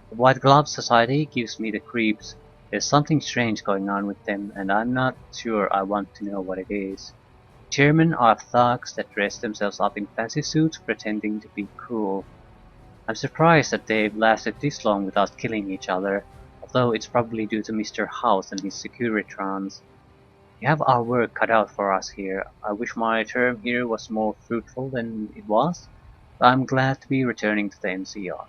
The White Glove Society gives me the creeps. There's something strange going on with them, and I'm not sure I want to know what it is. Chairmen are thugs that dress themselves up in fancy suits pretending to be cool. I'm surprised that they've lasted this long without killing each other, although it's probably due to Mr. House and his Securitrons. We have our work cut out for us here. I wish my term here was more fruitful than it was, but I'm glad to be returning to the NCR.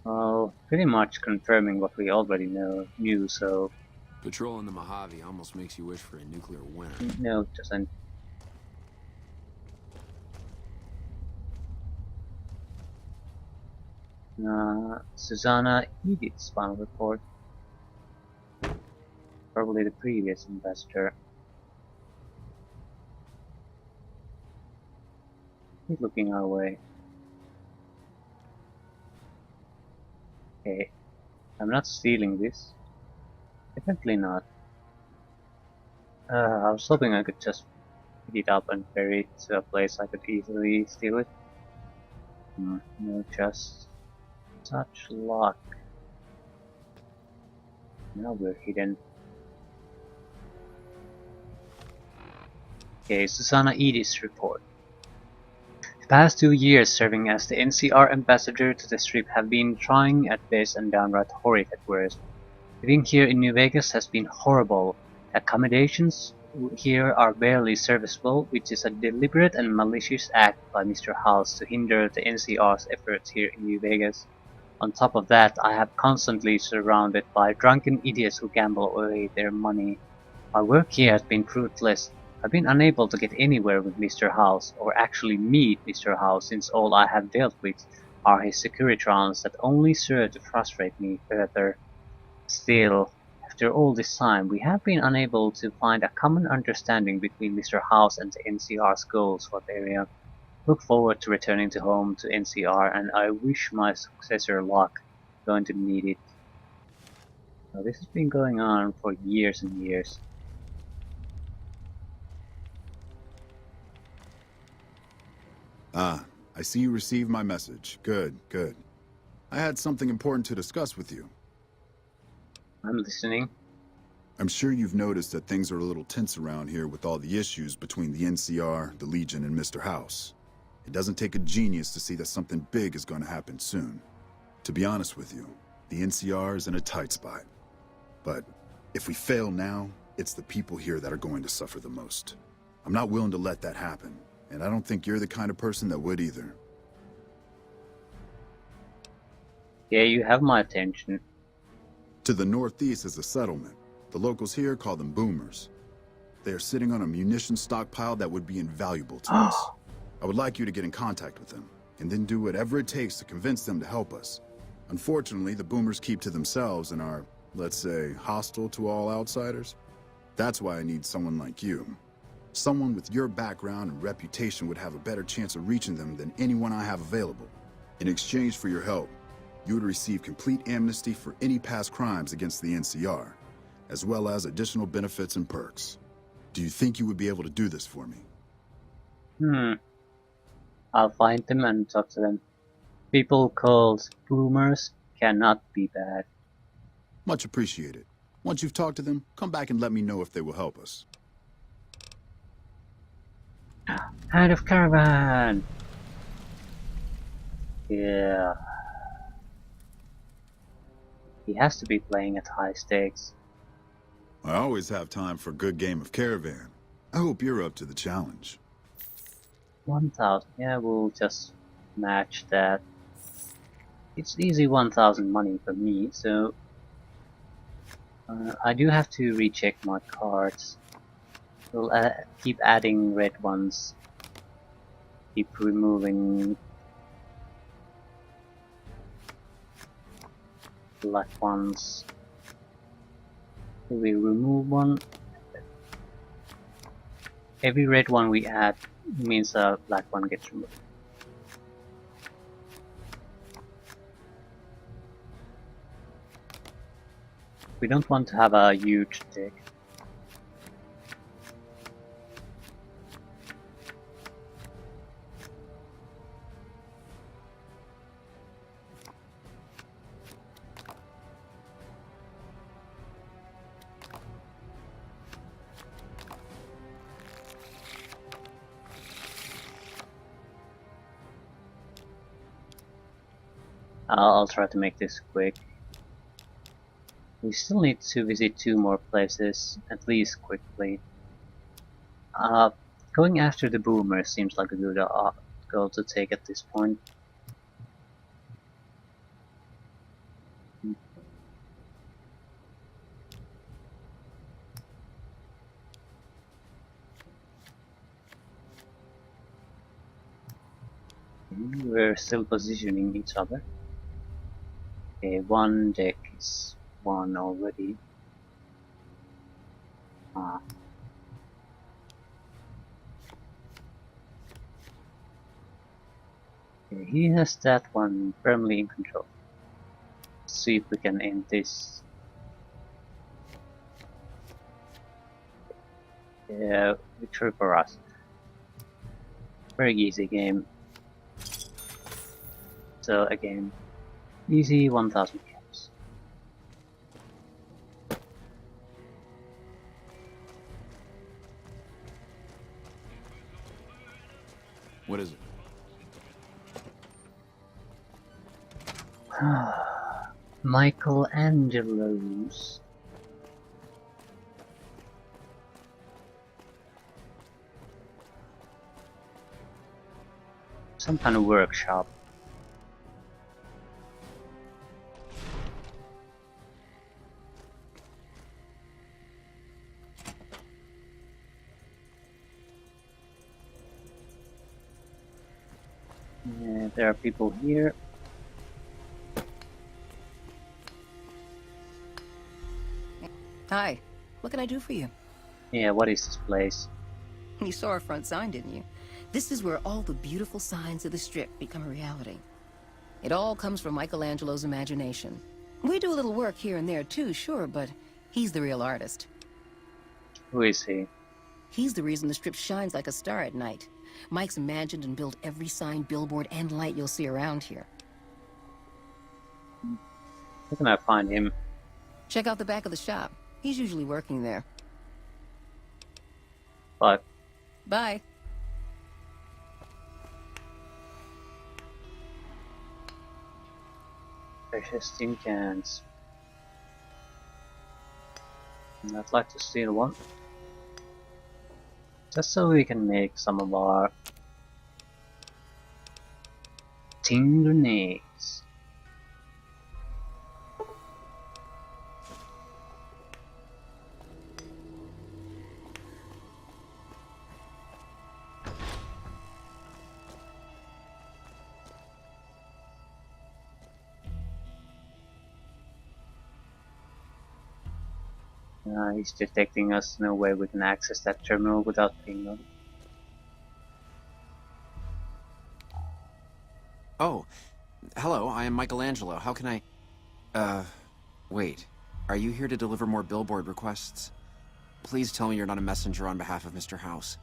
Well, pretty much confirming what we already knew, so... Patrolling the Mojave almost makes you wish for a nuclear winter. No, it doesn't. Susanna Edith's final report. Probably the previous investor. Keep looking our way. Okay, I'm not stealing this. Definitely not. I was hoping I could just pick it up and carry it to a place I could easily steal it. No, just such luck. Now we're hidden. Okay, Susanna Edith's report. The past 2 years serving as the NCR ambassador to the Strip have been trying at best and downright horrid at worst. Living here in New Vegas has been horrible. Accommodations here are barely serviceable, which is a deliberate and malicious act by Mr. House to hinder the NCR's efforts here in New Vegas. On top of that, I have constantly surrounded by drunken idiots who gamble away their money. My work here has been fruitless. I've been unable to get anywhere with Mr. House, or actually meet Mr. House, since all I have dealt with are his Securitrons that only serve to frustrate me further. Still, after all this time, we have been unable to find a common understanding between Mr. House and the NCR's goals for the area. Look forward to returning to home to NCR, and I wish my successor luck. Going to need it. Now, this has been going on for years and years. Ah, I see you received my message. Good, good. I had something important to discuss with you. I'm listening. I'm sure you've noticed that things are a little tense around here with all the issues between the NCR, the Legion, and Mr. House. It doesn't take a genius to see that something big is going to happen soon. To be honest with you, the NCR is in a tight spot. But if we fail now, it's the people here that are going to suffer the most. I'm not willing to let that happen. And I don't think you're the kind of person that would either. Yeah, you have my attention. To the northeast is a settlement. The locals here call them boomers. They are sitting on a munitions stockpile that would be invaluable to us. I would like you to get in contact with them, and then do whatever it takes to convince them to help us. Unfortunately, the boomers keep to themselves and are, let's say, hostile to all outsiders. That's why I need someone like you. Someone with your background and reputation would have a better chance of reaching them than anyone I have available. In exchange for your help, you would receive complete amnesty for any past crimes against the NCR, as well as additional benefits and perks. Do you think you would be able to do this for me? I'll find them and talk to them. People called boomers cannot be bad. Much appreciated. Once you've talked to them, come back and let me know if they will help us. Out of caravan! Yeah. He has to be playing at high stakes. I always have time for a good game of Caravan. I hope you're up to the challenge. 1,000. Yeah, we'll just match that. It's easy 1,000 money for me, so I do have to recheck my cards. We'll keep adding red ones. Keep removing black ones. We remove one. Every red one we add means a black one gets removed. We don't want to have a huge deck. I'll try to make this quick. We still need to visit 2 more places, at least quickly. Going after the boomer seems like a good goal to take at this point. We're still positioning each other. Okay, one deck is won already. Okay, he has that one firmly in control. Let's see if we can end this. Yeah, victory for us. Very easy game. So again, easy 1,000 caps. What is it? Michelangelo's. Some kind of workshop. Yeah, there are people here. Hi, what can I do for you? Yeah, what is this place? You saw our front sign, didn't you? This is where all the beautiful signs of the Strip become a reality. It all comes from Michelangelo's imagination. We do a little work here and there too, sure, but he's the real artist. Who is he? He's the reason the Strip shines like a star at night. Mike's imagined and built every sign, billboard, and light you'll see around here. Where can I find him? Check out the back of the shop. He's usually working there. Bye. Bye. Precious tin cans. I'd like to steal one. Just so we can make some of our Sting grenades. He's detecting us. No way we can access that terminal without being noticed. Oh, hello, I am Michelangelo. How can I... wait. Are you here to deliver more billboard requests? Please tell me you're not a messenger on behalf of Mr. House.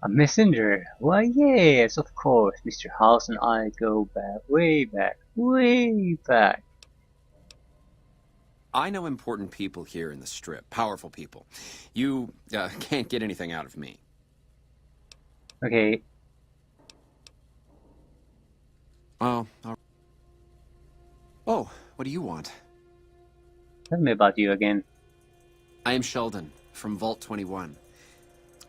A messenger? Why yes, of course. Mr. House and I go back, way back, way back. I know important people here in the Strip. Powerful people. You, can't get anything out of me. Okay. Oh, oh, what do you want? Tell me about you again. I am Sheldon, from Vault 21.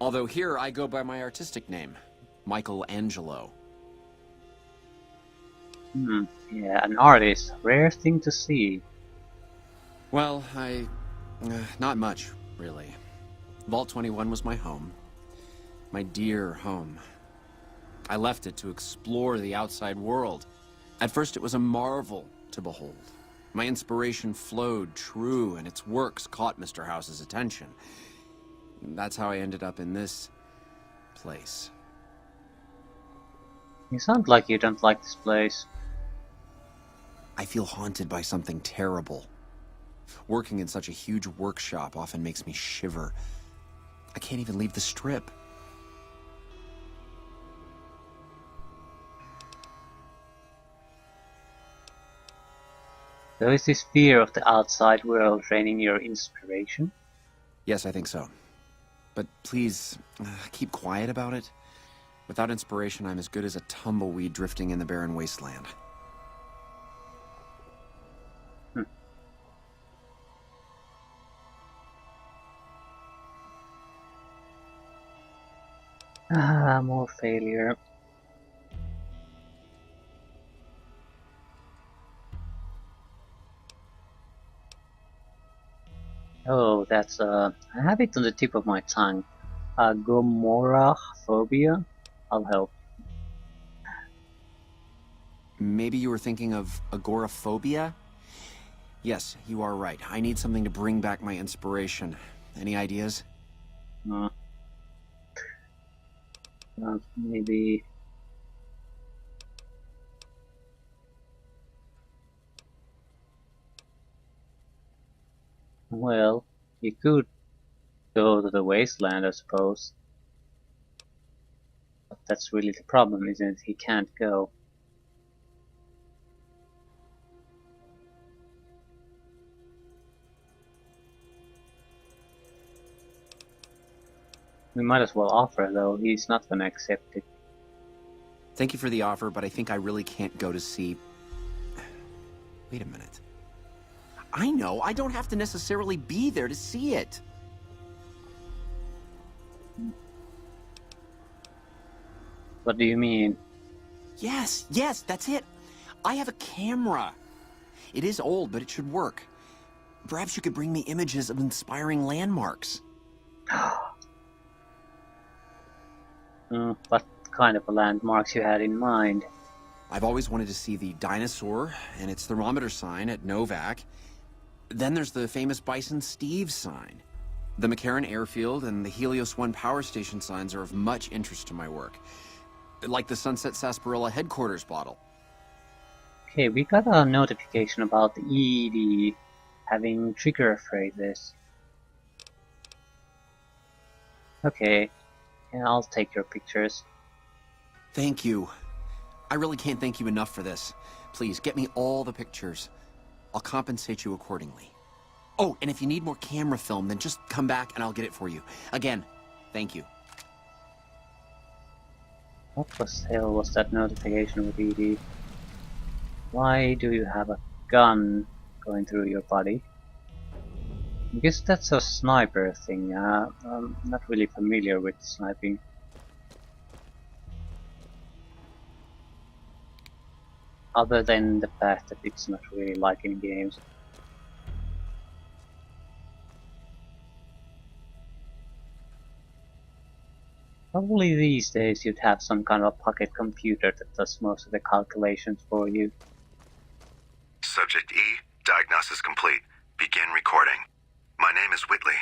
Although here I go by my artistic name, Michelangelo. Yeah, an artist. Rare thing to see. Well, not much, really. Vault 21 was my home. My dear home. I left it to explore the outside world. At first it was a marvel to behold. My inspiration flowed true, and its works caught Mr. House's attention. That's how I ended up in this place. You sound like you don't like this place. I feel haunted by something terrible. Working in such a huge workshop often makes me shiver. I can't even leave the Strip. So is this fear of the outside world draining your inspiration? Yes, I think so. But please, keep quiet about it. Without inspiration, I'm as good as a tumbleweed drifting in the barren wasteland. More failure. Oh, that's I have it on the tip of my tongue. Agoraphobia. I'll help. Maybe you were thinking of agoraphobia? Yes, you are right. I need something to bring back my inspiration. Any ideas? Maybe. Well, you could go to the wasteland, I suppose. But that's really the problem, isn't it? He can't go. We might as well offer, though. He's not gonna accept it. Thank you for the offer, but I think I really can't go to see... Wait a minute. I know, I don't have to necessarily be there to see it. What do you mean? Yes, that's it. I have a camera. It is old, but it should work. Perhaps you could bring me images of inspiring landmarks. What kind of landmarks you had in mind? I've always wanted to see the dinosaur and its thermometer sign at Novak. Then there's the famous Bison Steve sign. The McCarran Airfield and the Helios 1 power station signs are of much interest to my work. Like the Sunset Sarsaparilla headquarters bottle. Okay, we got a notification about the ED having trigger phrases. Okay, yeah, I'll take your pictures. Thank you. I really can't thank you enough for this. Please, get me all the pictures. I'll compensate you accordingly. Oh, and if you need more camera film, then just come back and I'll get it for you. Again, thank you. What the hell was that notification with ED? Why do you have a gun going through your body? I guess that's a sniper thing. I'm not really familiar with sniping. other than the fact that it's not really like in games. Probably these days you'd have some kind of pocket computer that does most of the calculations for you. Subject E, diagnosis complete. Begin recording. My name is Whitley.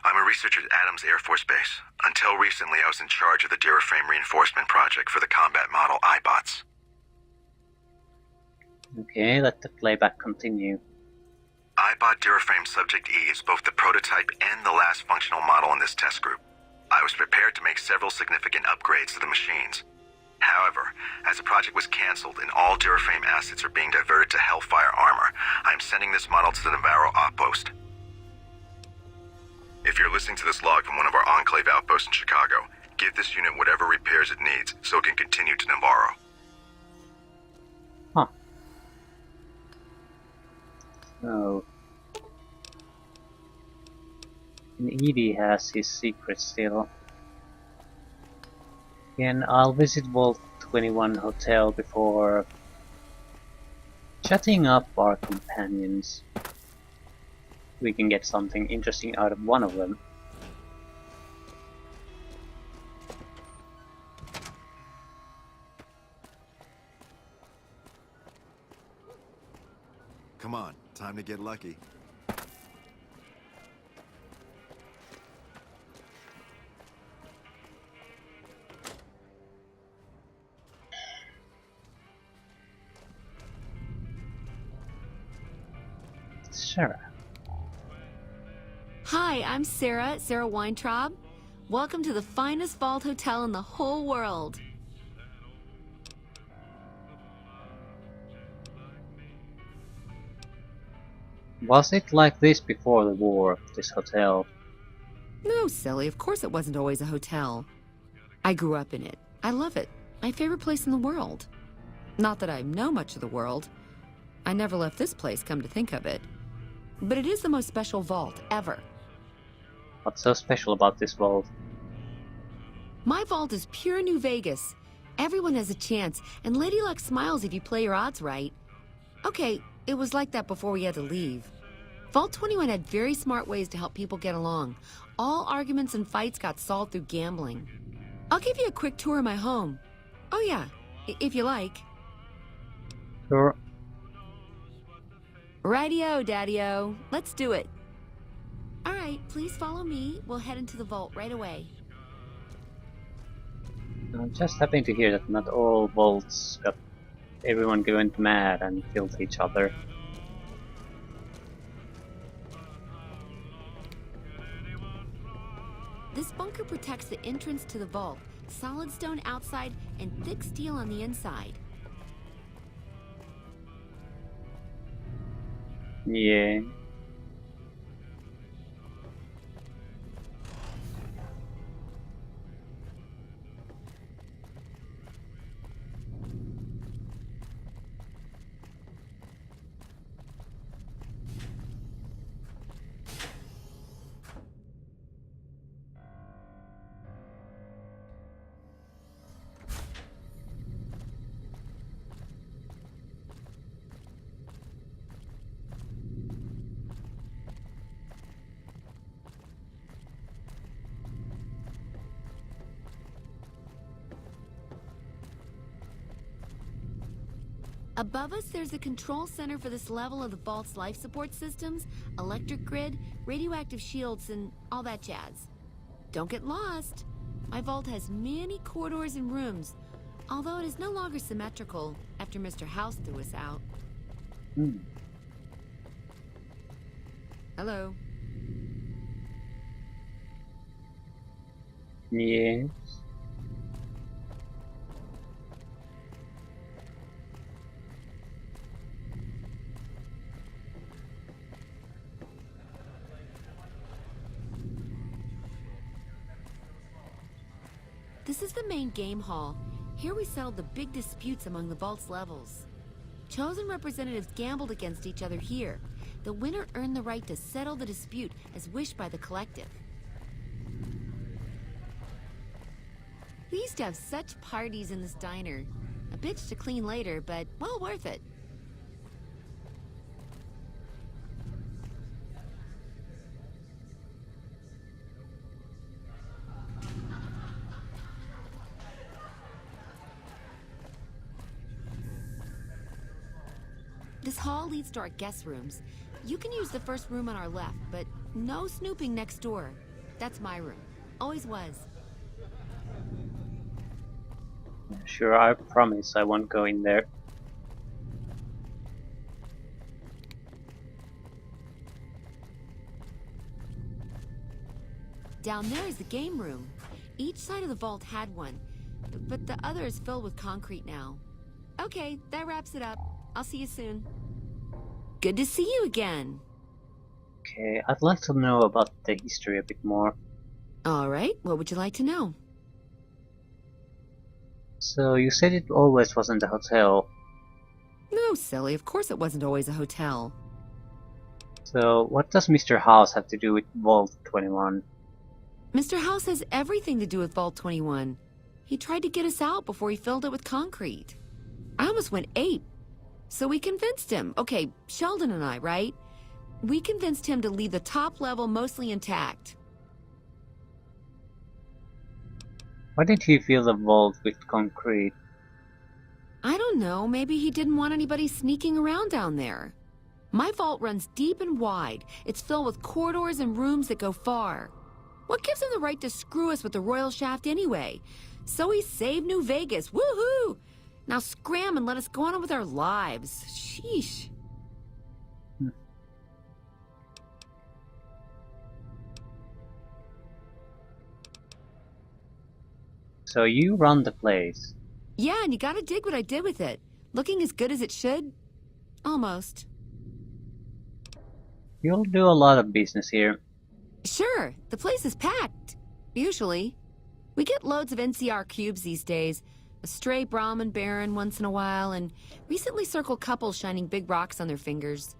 I'm a researcher at Adams Air Force Base. Until recently, I was in charge of the Duraframe Reinforcement Project for the combat model iBots. Okay, let the playback continue. iBot Duraframe Subject E is both the prototype and the last functional model in this test group. I was prepared to make several significant upgrades to the machines. However, as the project was cancelled and all Duraframe assets are being diverted to Hellfire armor, I am sending this model to the Navarro outpost. If you're listening to this log from one of our Enclave outposts in Chicago, give this unit whatever repairs it needs so it can continue to Navarro. Huh. So... and Edie has his secret still. Again, I'll visit Vault 21 Hotel before chatting up our companions. We can get something interesting out of one of them. Come on, time to get lucky. Sure. Hi, I'm Sarah Weintraub. Welcome to the finest vault hotel in the whole world. Was it like this before the war, this hotel? No, silly, of course it wasn't always a hotel. I grew up in it. I love it. My favorite place in the world. Not that I know much of the world. I never left this place, come to think of it. But it is the most special vault ever. What's so special about this vault? My vault is pure New Vegas. Everyone has a chance, and Lady Luck smiles if you play your odds right. Okay, it was like that before we had to leave. Vault 21 had very smart ways to help people get along. All arguments and fights got solved through gambling. I'll give you a quick tour of my home. Oh yeah, if you like. Sure. Rightio, Daddy-o. Let's do it. All right, please follow me. We'll head into the vault right away. I'm just happy to hear that not all vaults got everyone going mad and killed each other. This bunker protects the entrance to the vault. Solid stone outside and thick steel on the inside. Yeah. Above us, there's a control center for this level of the vault's life support systems, electric grid, radioactive shields, and all that jazz. Don't get lost. My vault has many corridors and rooms, although it is no longer symmetrical after Mr. House threw us out. Hello. Yes. This is the main game hall. Here we settled the big disputes among the vault's levels. Chosen representatives gambled against each other here. The winner earned the right to settle the dispute as wished by the collective. We used to have such parties in this diner. A bitch to clean later, but well worth it. This hall leads to our guest rooms. You can use the first room on our left, but no snooping next door. That's my room. Always was. Sure, I promise I won't go in there. Down there is the game room. Each side of the vault had one, but the other is filled with concrete now. Okay, that wraps it up. I'll see you soon. Good to see you again. Okay, I'd like to know about the history a bit more. All right, what would you like to know? So, you said it always wasn't a hotel. No, silly, of course it wasn't always a hotel. So, what does Mr. House have to do with Vault 21? Mr. House has everything to do with Vault 21. He tried to get us out before he filled it with concrete. I almost went ape. So we convinced him. Okay, Sheldon and I, right? We convinced him to leave the top level mostly intact. Why did he fill the vault with concrete? I don't know, maybe he didn't want anybody sneaking around down there. My vault runs deep and wide. It's filled with corridors and rooms that go far. What gives him the right to screw us with the royal shaft anyway? So he saved New Vegas, woohoo! Now scram and let us go on with our lives. Sheesh. So you run the place? Yeah, and you gotta dig what I did with it. Looking as good as it should? Almost. You'll do a lot of business here. Sure, the place is packed. Usually. We get loads of NCR cubes these days. A stray Brahmin Baron once in a while, and recently circled couples shining big rocks on their fingers.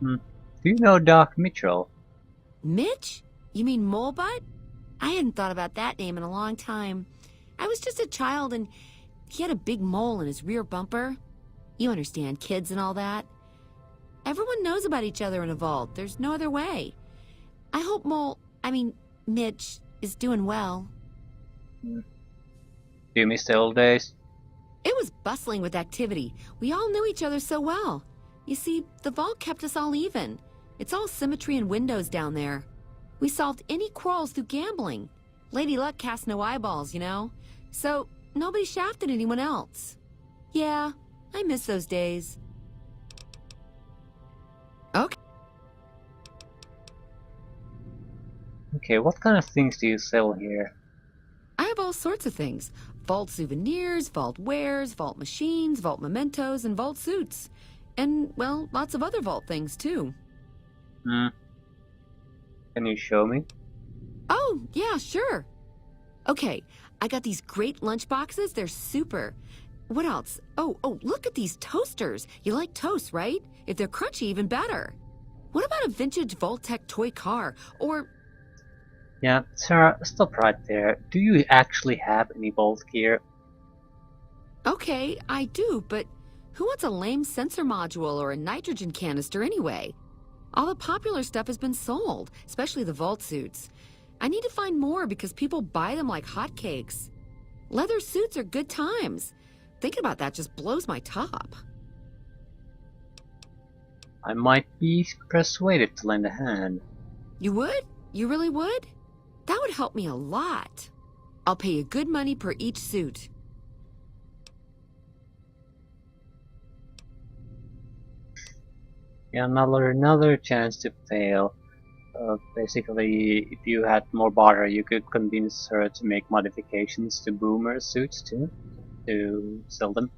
Do you know Doc Mitchell? Mitch? You mean Molebutt? I hadn't thought about that name in a long time. I was just a child, and he had a big mole in his rear bumper. You understand, kids and all that. Everyone knows about each other in a vault. There's no other way. I hope Mitch is doing well. Do you miss the old days? It was bustling with activity. We all knew each other so well. You see, the vault kept us all even. It's all symmetry and windows down there. We solved any quarrels through gambling. Lady Luck cast no eyeballs, you know? So, nobody shafted anyone else. Yeah, I miss those days. Okay. Okay, what kind of things do you sell here? I have all sorts of things. Vault souvenirs, vault wares, vault machines, vault mementos, and vault suits. And, well, lots of other vault things, too. Can you show me? Oh, yeah, sure. Okay, I got these great lunch boxes. They're super. What else? Oh, look at these toasters. You like toast, right? If they're crunchy, even better. What about a vintage Vault-Tec toy car? Or... Yeah, Sarah, stop right there. Do you actually have any Vault gear? Okay, I do, but who wants a lame sensor module or a nitrogen canister anyway? All the popular stuff has been sold, especially the Vault suits. I need to find more because people buy them like hotcakes. Leather suits are good times. Thinking about that just blows my top. I might be persuaded to lend a hand. You would? You really would? That would help me a lot. I'll pay you good money per each suit. Yeah, another chance to fail. Basically, if you had more barter, you could convince her to make modifications to Boomer suits too, to sell them.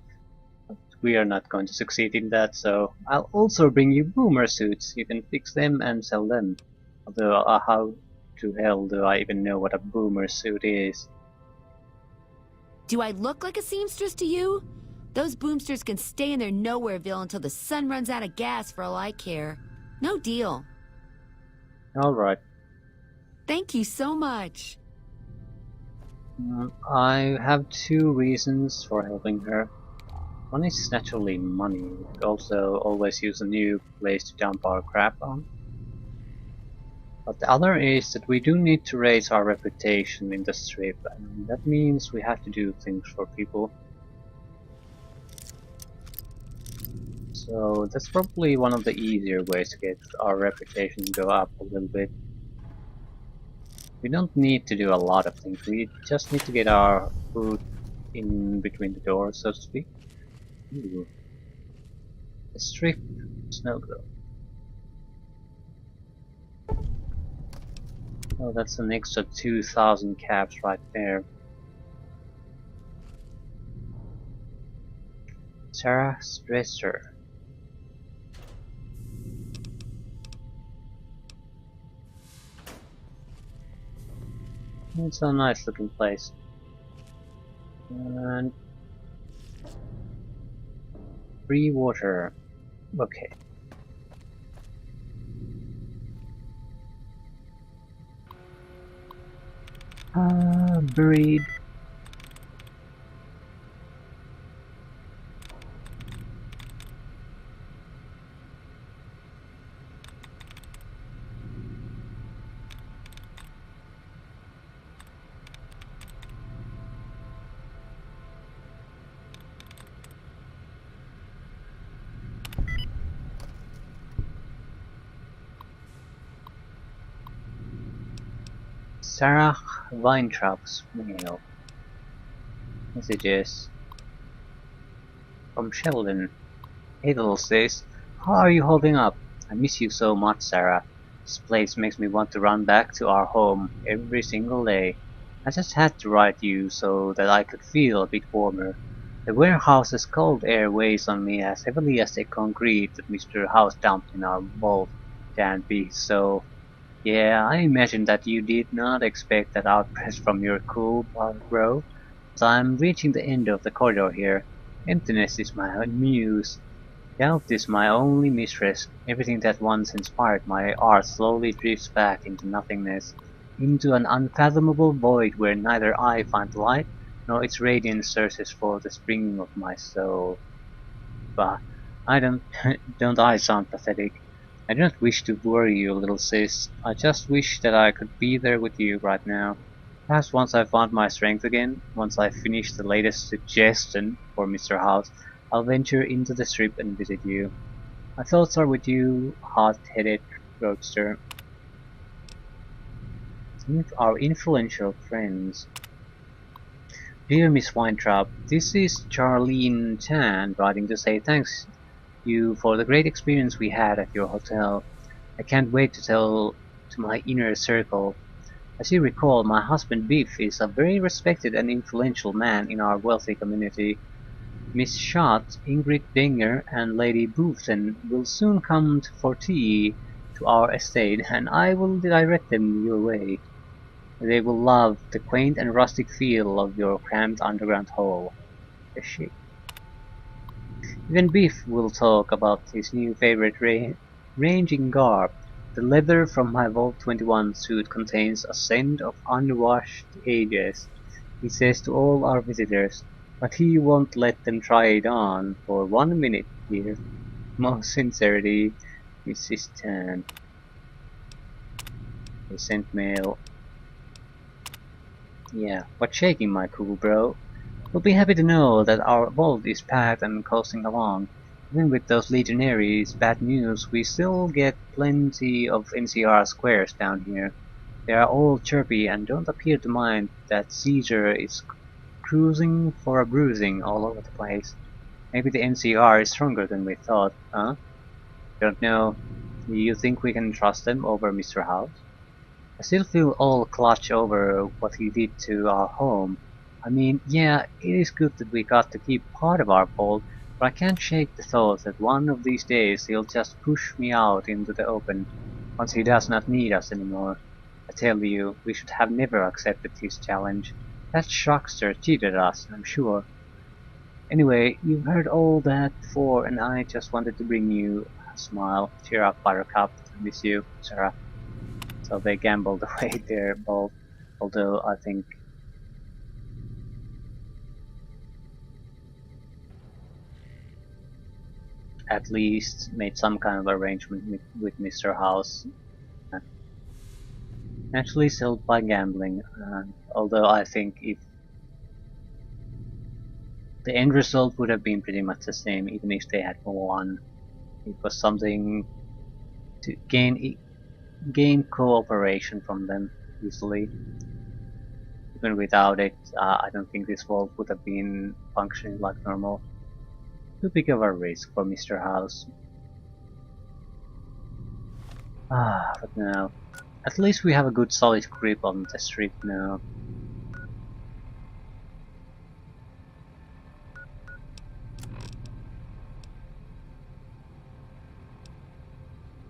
But we are not going to succeed in that, so I'll also bring you Boomer suits. You can fix them and sell them. Although, how to hell do I even know what a Boomer suit is? Do I look like a seamstress to you? Those boomsters can stay in their Nowhereville until the sun runs out of gas for all I care. No deal. Alright. Thank you so much. I have two reasons for helping her. One is naturally money. We could also always use a new place to dump our crap on. But the other is that we do need to raise our reputation in the strip, and that means we have to do things for people. So that's probably one of the easier ways to get our reputation to go up a little bit. We don't need to do a lot of things, we just need to get our foot in between the doors, so to speak. Ooh. A strip snow globe. Oh, that's an extra 2,000 caps right there. Sarah's dresser. It's a nice looking place. And free water. Okay. Buried. Sarah Weintraub's mail. Messages from Sheldon. Hey little sis, how are you holding up? I miss you so much, Sarah. This place makes me want to run back to our home every single day. I just had to write you so that I could feel a bit warmer. The warehouse's cold air weighs on me as heavily as the concrete that Mr. House dumped in our vault can't be, so yeah, I imagine that you did not expect that outburst from your cool bro. So I'm reaching the end of the corridor here. Emptiness is my muse. Doubt is my only mistress. Everything that once inspired my art slowly drifts back into nothingness, into an unfathomable void where neither I find light, nor its radiance searches for the spring of my soul. But I don't don't I sound pathetic? I do not wish to worry you, little sis. I just wish that I could be there with you right now. Perhaps once I found my strength again, once I finish the latest suggestion for Mr. House, I'll venture into the strip and visit you. My thoughts are with you, hot-headed roadster. Our influential friends. Dear Miss Weintraub, this is Charlene Chan writing to say thanks you for the great experience we had at your hotel. I can't wait to tell to my inner circle. As you recall, my husband Biff is a very respected and influential man in our wealthy community. Miss Schott, Ingrid Dinger, and Lady Boughton will soon come for tea to our estate, and I will direct them your way. They will love the quaint and rustic feel of your cramped underground hole. The ship. Even Biff will talk about his new favorite ranging garb. The leather from my Vault 21 suit contains a scent of unwashed ages, he says to all our visitors, but he won't let them try it on for 1 minute, dear. Most sincerity, Mrs. Tan. They sent mail. Yeah, what's shaking, my cool bro? You'll be happy to know that our vault is packed and coasting along. Even with those legionaries' bad news, we still get plenty of NCR squares down here. They are all chirpy and don't appear to mind that Caesar is cruising for a bruising all over the place. Maybe the NCR is stronger than we thought, huh? Don't know. Do you think we can trust them over Mr. House? I still feel all clutch over what he did to our home. I mean, yeah, it is good that we got to keep part of our vault, but I can't shake the thought that one of these days he'll just push me out into the open, once he does not need us anymore. I tell you, we should have never accepted his challenge. That Shruckster cheated us, I'm sure. Anyway, you've heard all that before, and I just wanted to bring you a smile. Cheer up, Buttercup. I miss you, Sarah. So they gambled away their ball, although I think at least made some kind of arrangement with Mr. House. Actually settled by gambling, although I think if the end result would have been pretty much the same even if they had won. It was something to gain cooperation from them easily. Even without it, I don't think this vault would have been functioning like normal. Too big of a risk for Mr. House. But now, at least we have a good solid grip on the strip now.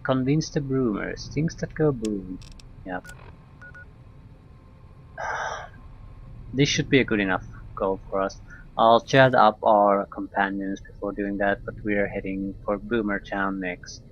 Convince the Broomers, things that go boom. Yep. This should be a good enough goal for us. I'll chat up our companions before doing that, but we're heading for Boomer Town next.